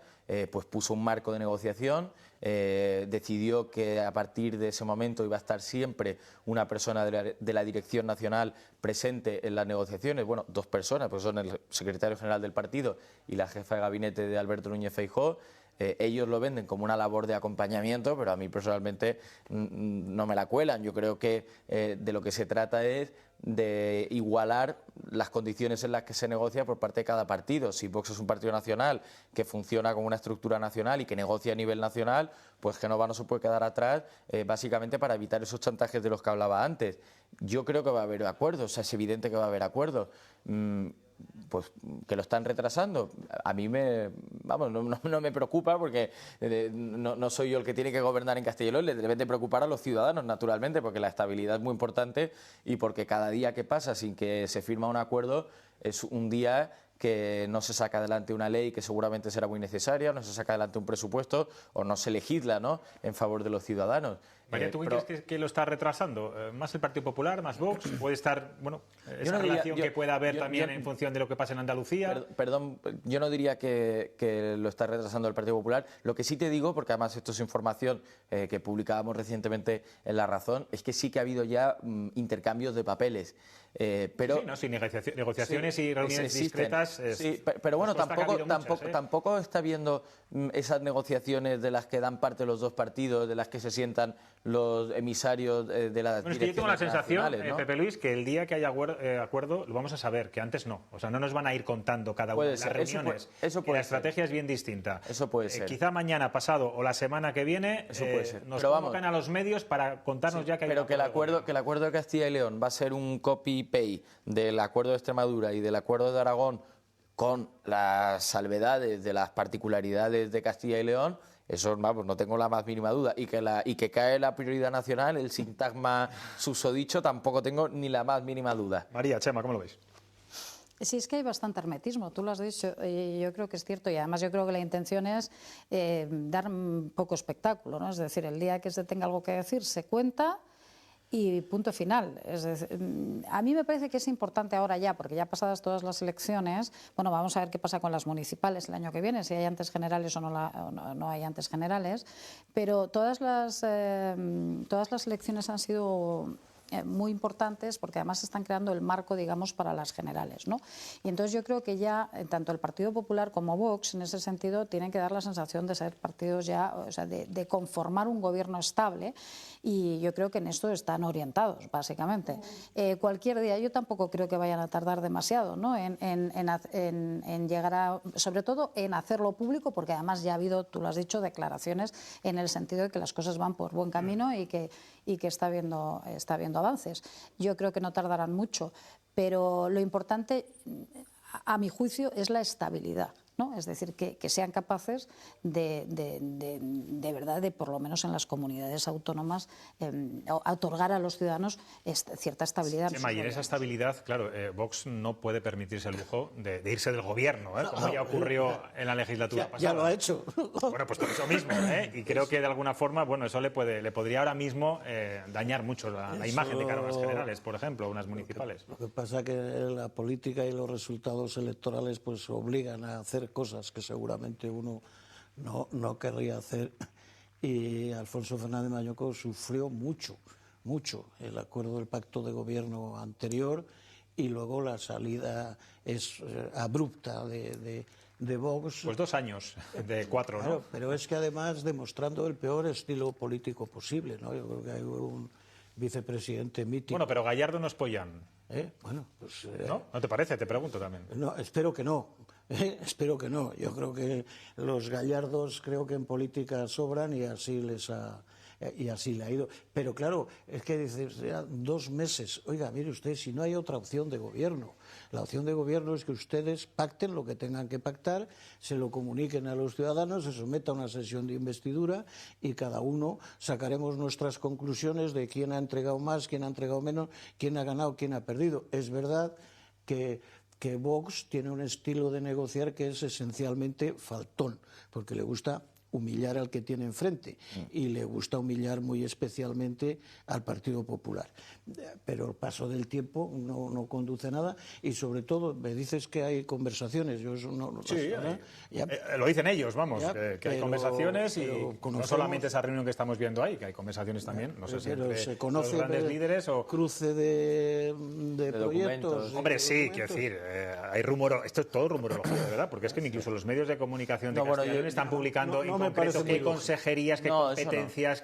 pues puso un marco de negociación, decidió que a partir de ese momento iba a estar siempre una persona de la dirección nacional presente en las negociaciones, bueno, dos personas, pues son el secretario general del partido y la jefa de gabinete de Alberto Núñez Feijóo. Ellos lo venden como una labor de acompañamiento, pero a mí personalmente no me la cuelan. Yo creo que de lo que se trata es de igualar las condiciones en las que se negocia por parte de cada partido. Si Vox es un partido nacional que funciona con una estructura nacional y que negocia a nivel nacional, pues Génova no se puede quedar atrás, básicamente para evitar esos chantajes de los que hablaba antes. Yo creo que va a haber acuerdos, o sea, es evidente que va a haber acuerdos. Pues que lo están retrasando, a mí no me preocupa, porque no soy yo el que tiene que gobernar en Castilla y León. Le deben de preocupar a los ciudadanos, naturalmente, porque la estabilidad es muy importante y porque cada día que pasa sin que se firma un acuerdo es un día que no se saca adelante una ley que seguramente será muy necesaria, no se saca adelante un presupuesto o no se legisla, ¿no?, en favor de los ciudadanos. María, ¿tú crees que lo está retrasando? ¿Más el Partido Popular, más Vox? ¿Puede estar, esa relación que pueda haber también en función de lo que pasa en Andalucía? Perdón, yo no diría que lo está retrasando el Partido Popular. Lo que sí te digo, porque además esto es información que publicábamos recientemente en La Razón, es que sí que ha habido ya intercambios de papeles. Pero sí, negociaciones y reuniones discretas. Sí, pero bueno, tampoco está habiendo esas negociaciones de las que dan parte los dos partidos, de las que se sientan los emisarios de las bueno, es que yo tengo la sensación, ¿no? Pepe Luis, que el día que haya acuerdo lo vamos a saber, que antes no. O sea, no nos van a ir contando cada una de las reuniones. Eso puede la estrategia es bien distinta. Eso puede ser. Quizá mañana, pasado o la semana que viene nos convocan a los medios para contarnos ya que hay pero que el acuerdo de Castilla y León va a ser un copy-paste del acuerdo de Extremadura y del acuerdo de Aragón con las salvedades de las particularidades de Castilla y León. Eso, vamos, no tengo la más mínima duda. Y que cae la prioridad nacional, el sintagma susodicho, tampoco tengo ni la más mínima duda. María, Chema, ¿cómo lo veis? Sí, es que hay bastante hermetismo, tú lo has dicho, yo creo que es cierto, y además yo creo que la intención es dar poco espectáculo, ¿no? Es decir, el día que se tenga algo que decir se cuenta y punto final. Es decir, a mí me parece que es importante ahora ya, porque ya pasadas todas las elecciones, bueno, vamos a ver qué pasa con las municipales el año que viene, si hay antes generales o no hay antes generales, pero todas las elecciones han sido muy importantes porque además están creando el marco, digamos, para las generales, ¿no? Y entonces yo creo que ya tanto el Partido Popular como Vox en ese sentido tienen que dar la sensación de ser partidos ya, o sea, de conformar un gobierno estable, y yo creo que en esto están orientados básicamente. Cualquier día, yo tampoco creo que vayan a tardar demasiado, ¿no? en llegar a, sobre todo en hacerlo público, porque además ya ha habido, tú lo has dicho, declaraciones en el sentido de que las cosas van por buen camino y que está habiendo avances. Yo creo que no tardarán mucho, pero lo importante, a mi juicio, es la estabilidad, ¿no? Es decir, que sean capaces de verdad, de por lo menos en las comunidades autónomas, otorgar a los ciudadanos cierta estabilidad. Chema, y en esa estabilidad, claro, Vox no puede permitirse el lujo de irse del gobierno, como ya ocurrió en la legislatura pasada. Ya lo ha hecho. Bueno, pues por eso mismo, y creo que de alguna forma, bueno, eso le podría ahora mismo dañar mucho la imagen de cara a las generales, por ejemplo, unas municipales. Lo que pasa es que la política y los resultados electorales pues obligan a hacer cosas que seguramente uno no querría hacer, y Alfonso Fernández Mañueco sufrió mucho el acuerdo del pacto de gobierno anterior, y luego la salida es abrupta de Vox. Pues 2 años de 4, ¿no? Claro, pero es que además demostrando el peor estilo político posible, ¿no? Yo creo que hay un vicepresidente mítico. Bueno, pero Gallardo no es Pollán. Bueno, pues... ¿No? ¿No te parece? Te pregunto también. No, espero que no. Espero que no. Yo creo que los Gallardos creo que en política sobran, y así le ha ido. Pero claro, es que dices, 2 meses. Oiga, mire usted, si no hay otra opción de gobierno. La opción de gobierno es que ustedes pacten lo que tengan que pactar, se lo comuniquen a los ciudadanos, se someta a una sesión de investidura y cada uno sacaremos nuestras conclusiones de quién ha entregado más, quién ha entregado menos, quién ha ganado, quién ha perdido. Es verdad que Vox tiene un estilo de negociar que es esencialmente faltón, porque le gusta humillar al que tiene enfrente y le gusta humillar muy especialmente al Partido Popular. Pero el paso del tiempo no conduce a nada, y sobre todo me dices que hay conversaciones. Yo eso no sí, lo dicen ellos, vamos, que hay conversaciones, y no solamente esa reunión que estamos viendo ahí, que hay conversaciones también, no sé si entre se conoce los grandes líderes o cruce de proyectos. Hombre, sí, quiero decir, hay esto es todo rumorología, de verdad, porque es que incluso los medios de comunicación de Castilla y León están publicando en concreto qué consejerías, qué competencias,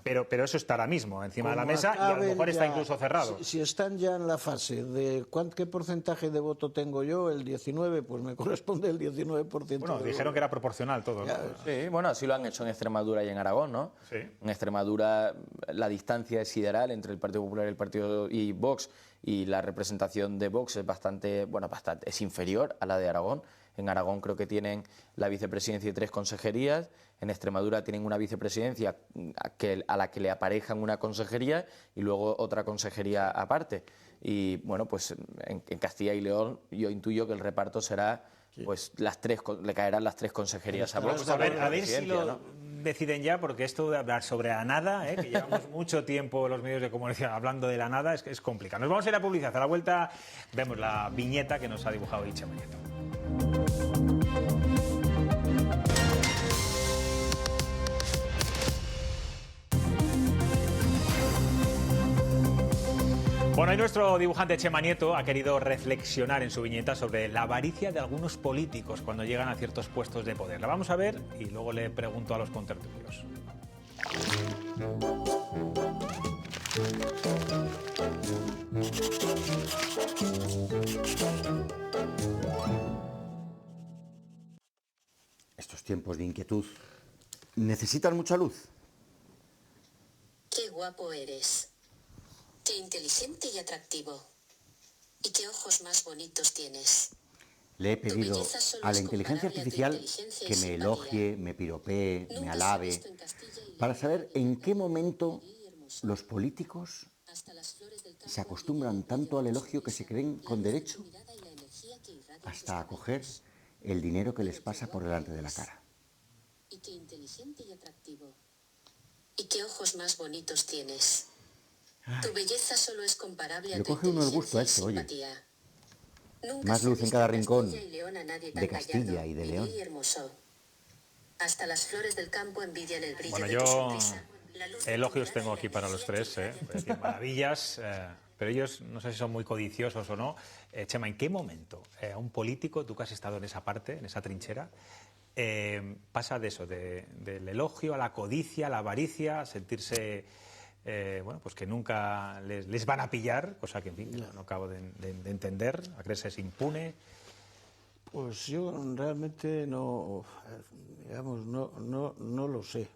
pero eso está ahora mismo encima de la mesa, y a lo mejor está incluso cerrado. Si están ya en la fase de qué porcentaje de voto tengo yo, el 19, pues me corresponde el 19%. Bueno, dijeron que era proporcional todo, ¿no? Sí, bueno, así lo han hecho en Extremadura y en Aragón, ¿no? Sí. En Extremadura la distancia es sideral entre el Partido Popular y Vox, y la representación de Vox es bastante, es inferior a la de Aragón. En Aragón creo que tienen la vicepresidencia y 3 consejerías. En Extremadura tienen una vicepresidencia a la que le aparejan una consejería y luego otra consejería aparte. Y bueno, pues en Castilla y León yo intuyo que el reparto será, pues le caerán las 3 consejerías a Vox. Pues a ver si lo deciden ya, porque esto de hablar sobre la nada, que llevamos mucho tiempo los medios de comunicación hablando de la nada, es complicado. Nos vamos a ir a publicidad. A la vuelta vemos la viñeta que nos ha dibujado Chema Nieto. Bueno, y nuestro dibujante Chema Nieto ha querido reflexionar en su viñeta sobre la avaricia de algunos políticos cuando llegan a ciertos puestos de poder. La vamos a ver y luego le pregunto a los contertulios. Estos tiempos de inquietud necesitan mucha luz. Qué guapo eres. Qué inteligente y atractivo. Y qué ojos más bonitos tienes. Le he pedido a la inteligencia artificial que me elogie, me piropee, me alabe, para saber en qué momento los políticos se acostumbran tanto al elogio que se creen con derecho hasta acoger el dinero que les pasa por delante de la cara. Y qué inteligente y atractivo. Y qué ojos más bonitos tienes. Tu belleza solo es comparable a Le tu coge uno el gusto a esto, oye. Más luz en cada rincón de Castilla y de León. Hasta las flores del campo envidian el brillo Bueno, de tu yo sonrisa. elogios tengo aquí para los tres, es decir, maravillas, pero ellos no sé si son muy codiciosos o no. Chema, ¿en qué momento a un político, tú que has estado en esa parte, en esa trinchera, pasa de eso, del elogio a la codicia, a la avaricia, a sentirse, bueno, pues que nunca les van a pillar, cosa que en fin, no acabo de entender, a creerse impune? Pues yo realmente no, digamos, no lo sé.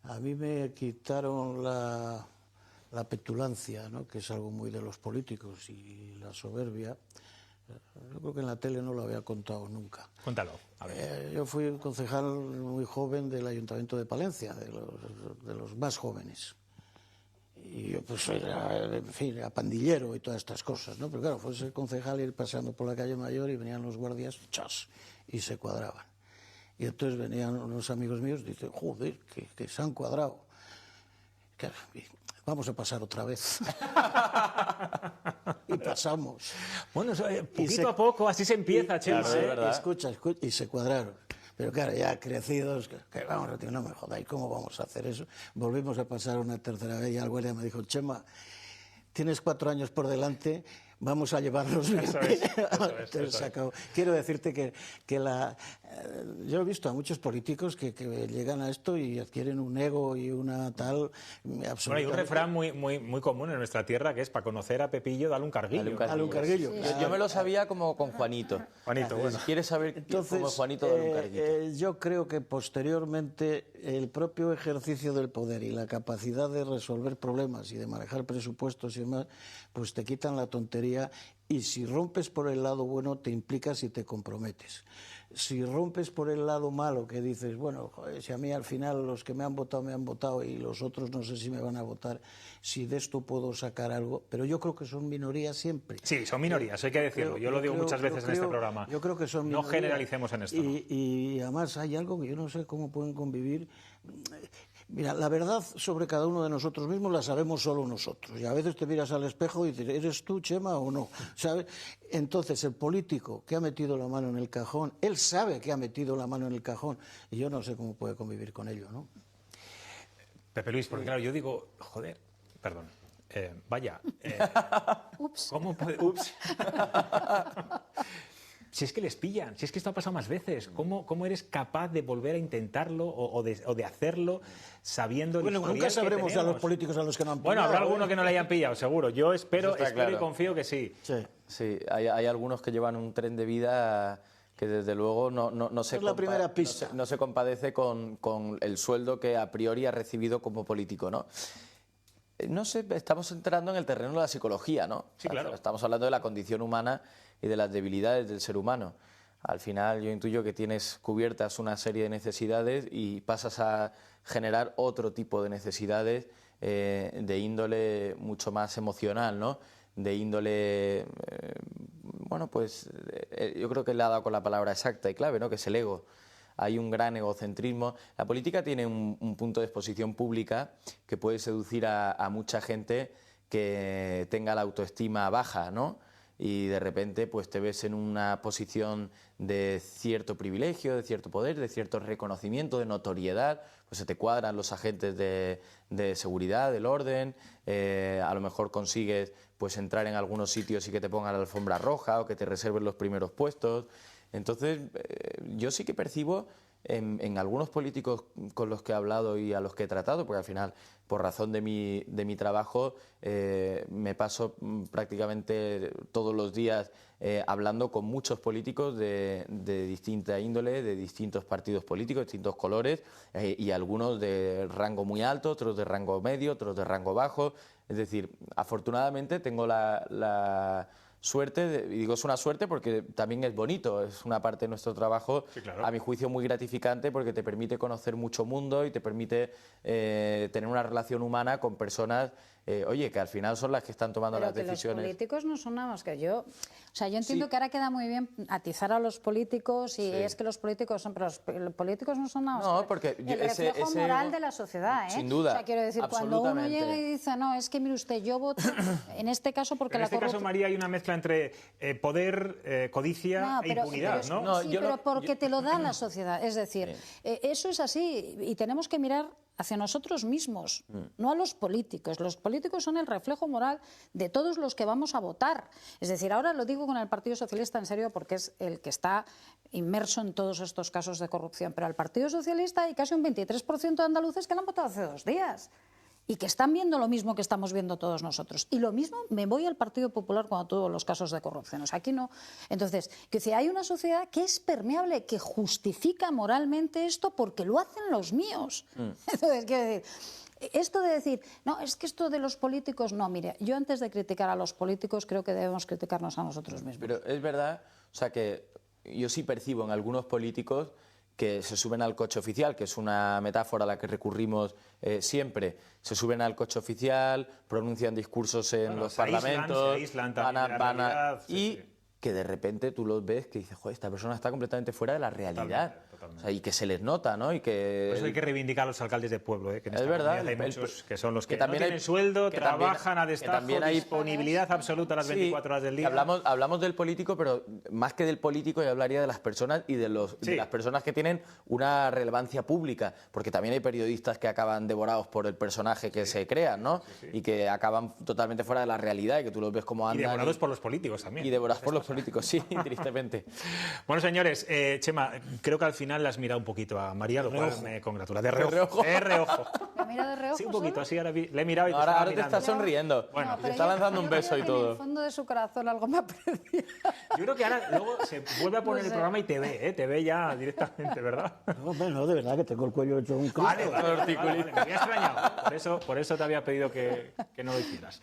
A mí me quitaron la petulancia, ¿no?, que es algo muy de los políticos, y la soberbia. Yo creo que en la tele no lo había contado nunca. Cuéntalo. A ver. Yo fui concejal muy joven del Ayuntamiento de Palencia, de los más jóvenes. Y yo pues era, en fin, era pandillero y todas estas cosas, ¿no? Pero claro, fue ser concejal y ir paseando por la calle Mayor y venían los guardias, ¡chas!, y se cuadraban. Y entonces venían unos amigos míos y dicen, joder, que se han cuadrado. Claro, vamos a pasar otra vez. Y pasamos. Bueno, poquito a poco, así se empieza, Chema. Claro, escucha, y se cuadraron. Pero claro, ya crecidos, que vamos, tío, no me jodáis, ¿cómo vamos a hacer eso? Volvimos a pasar una tercera vez y el guardia me dijo, Chema, tienes 4 años por delante, vamos a llevarnos bien. Eso es. Quiero decirte que yo he visto a muchos políticos que llegan a esto y adquieren un ego y una tal absolutamente... Bueno, hay un refrán muy común en nuestra tierra que es, para conocer a Pepillo, dale un carguillo. Dale un carguillo. Sí. Yo me lo sabía como con Juanito. Juanito, bueno. Si quieres saber cómo es Juanito, dale un carguillo. Yo creo que posteriormente el propio ejercicio del poder y la capacidad de resolver problemas y de manejar presupuestos y demás, pues te quitan la tontería, y si rompes por el lado bueno te implicas y te comprometes. Si rompes por el lado malo, que dices, bueno, joder, si a mí al final los que me han votado y los otros no sé si me van a votar, si de esto puedo sacar algo, pero yo creo que son minorías siempre. Sí, son minorías, hay que decirlo, yo lo digo muchas veces en este programa. Yo creo que son minorías. No generalicemos en esto. Y además hay algo que yo no sé cómo pueden convivir. Mira, la verdad sobre cada uno de nosotros mismos la sabemos solo nosotros. Y a veces te miras al espejo y dices, ¿eres tú, Chema, o no? ¿Sabes? Entonces, el político que ha metido la mano en el cajón, él sabe que ha metido la mano en el cajón. Y yo no sé cómo puede convivir con ello, ¿no? Pepe Luis, porque claro, yo digo, joder, perdón, vaya. Ups. ¿Cómo puede...? Ups. Si es que les pillan, si es que esto ha pasado más veces, ¿cómo eres capaz de volver a intentarlo o de hacerlo sabiendo el historial nunca sabremos que tenemos? a los políticos a los que no han pillado. Bueno, habrá alguno que no le hayan pillado, seguro. Yo espero claro. Y confío que sí. Sí, hay algunos que llevan un tren de vida que desde luego no se compadece con el sueldo que a priori ha recibido como político, ¿no? No sé, estamos entrando en el terreno de la psicología, ¿no? Sí, claro. Estamos hablando de la condición humana y de las debilidades del ser humano. Al final yo intuyo que tienes cubiertas una serie de necesidades y pasas a generar otro tipo de necesidades de índole mucho más emocional, ¿no? De índole, bueno, pues yo creo que le ha dado con la palabra exacta y clave, ¿no? Que es el ego. Hay un gran egocentrismo. La política tiene un punto de exposición pública que puede seducir a mucha gente que tenga la autoestima baja, ¿no? Y de repente pues te ves en una posición de cierto privilegio, de cierto poder, de cierto reconocimiento, de notoriedad, pues se te cuadran los agentes de seguridad, del orden, a lo mejor consigues pues entrar en algunos sitios y que te pongan la alfombra roja o que te reserven los primeros puestos. Entonces yo sí que percibo en algunos políticos con los que he hablado y a los que he tratado, porque al final, por razón de mi trabajo, me paso prácticamente todos los días hablando con muchos políticos de distinta índole, de distintos partidos políticos, distintos colores, y algunos de rango muy alto, otros de rango medio, otros de rango bajo. Es decir, afortunadamente tengo la suerte, y digo es una suerte porque también es bonito, es una parte de nuestro trabajo, sí, claro, a mi juicio muy gratificante, porque te permite conocer mucho mundo y te permite tener una relación humana con personas, oye, que al final son las que están tomando las decisiones. Los políticos no son nada más que yo. O sea, yo entiendo que ahora queda muy bien atizar a los políticos y es que los políticos son, pero los políticos no son nada más que porque el reflejo moral de la sociedad, ¿eh? Sin duda. O sea, quiero decir, cuando uno llega y dice, no, es que mire usted, yo voto en este caso porque en la corrupción... En este caso, María, hay una mezcla entre poder, codicia e impunidad, ¿no? Sí, pero porque te lo da la sociedad. Es decir, eso es así y tenemos que mirar hacia nosotros mismos, no a los políticos. Los políticos son el reflejo moral de todos los que vamos a votar. Es decir, ahora lo digo con el Partido Socialista en serio porque es el que está inmerso en todos estos casos de corrupción. Pero al Partido Socialista hay casi un 23% de andaluces que lo han votado hace 2 días. Y que están viendo lo mismo que estamos viendo todos nosotros. Y lo mismo me voy al Partido Popular cuando tuvo los casos de corrupción. O sea, aquí no. Entonces, que hay una sociedad que es permeable, que justifica moralmente esto porque lo hacen los míos. Entonces, quiero decir, esto de decir, no, es que esto de los políticos, no, mire, yo antes de criticar a los políticos creo que debemos criticarnos a nosotros mismos. Pero es verdad, o sea, que yo sí percibo en algunos políticos que se suben al coche oficial, que es una metáfora a la que recurrimos siempre. Se suben al coche oficial, pronuncian discursos en los parlamentos, y que de repente tú los ves que dices, joder, esta persona está completamente fuera de la realidad. Totalmente. O sea, y que se les nota, ¿no? Y que... Por eso hay que reivindicar a los alcaldes de pueblo, que en esta es verdad, hay muchos que son los que también no tienen sueldo, trabajan a destajo, disponibilidad absoluta las 24 horas del día. Hablamos del político, pero más que del político yo hablaría de las personas y de las personas que tienen una relevancia pública, porque también hay periodistas que acaban devorados por el personaje que se crean, ¿no? Y que acaban totalmente fuera de la realidad y que tú los ves como andan. Y devorados por los políticos también. Y devorados por los políticos, sí, tristemente. Bueno, señores, Chema, creo que al final le has mirado un poquito a María, lo cual me congratula. De reojo. De reojo. ¿Me mira de reojo? Sí, un poquito, así ahora le he mirado y ahora te está sonriendo. Bueno, te está lanzando un beso y todo. En el fondo de su corazón algo me aprecia. Yo creo que ahora luego se vuelve a poner el programa y te ve ya directamente, ¿verdad? No, de verdad que tengo el cuello hecho un cristo. Vale, me había extrañado. Por eso te había pedido que no lo hicieras.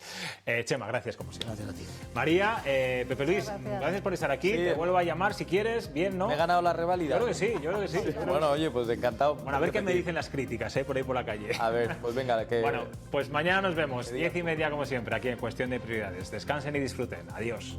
Chema, gracias como siempre. Gracias a ti. María, Pepe Luis, gracias por estar aquí. Te vuelvo a llamar si quieres, bien, ¿no? ¿Me he ganado la reválida? Yo creo que sí. Bueno, oye, pues encantado. Bueno, a ver qué me dicen las críticas, por ahí por la calle. A ver, pues venga. Bueno, pues mañana nos vemos, 10:30 como siempre, aquí en Cuestión de Prioridades. Descansen y disfruten. Adiós.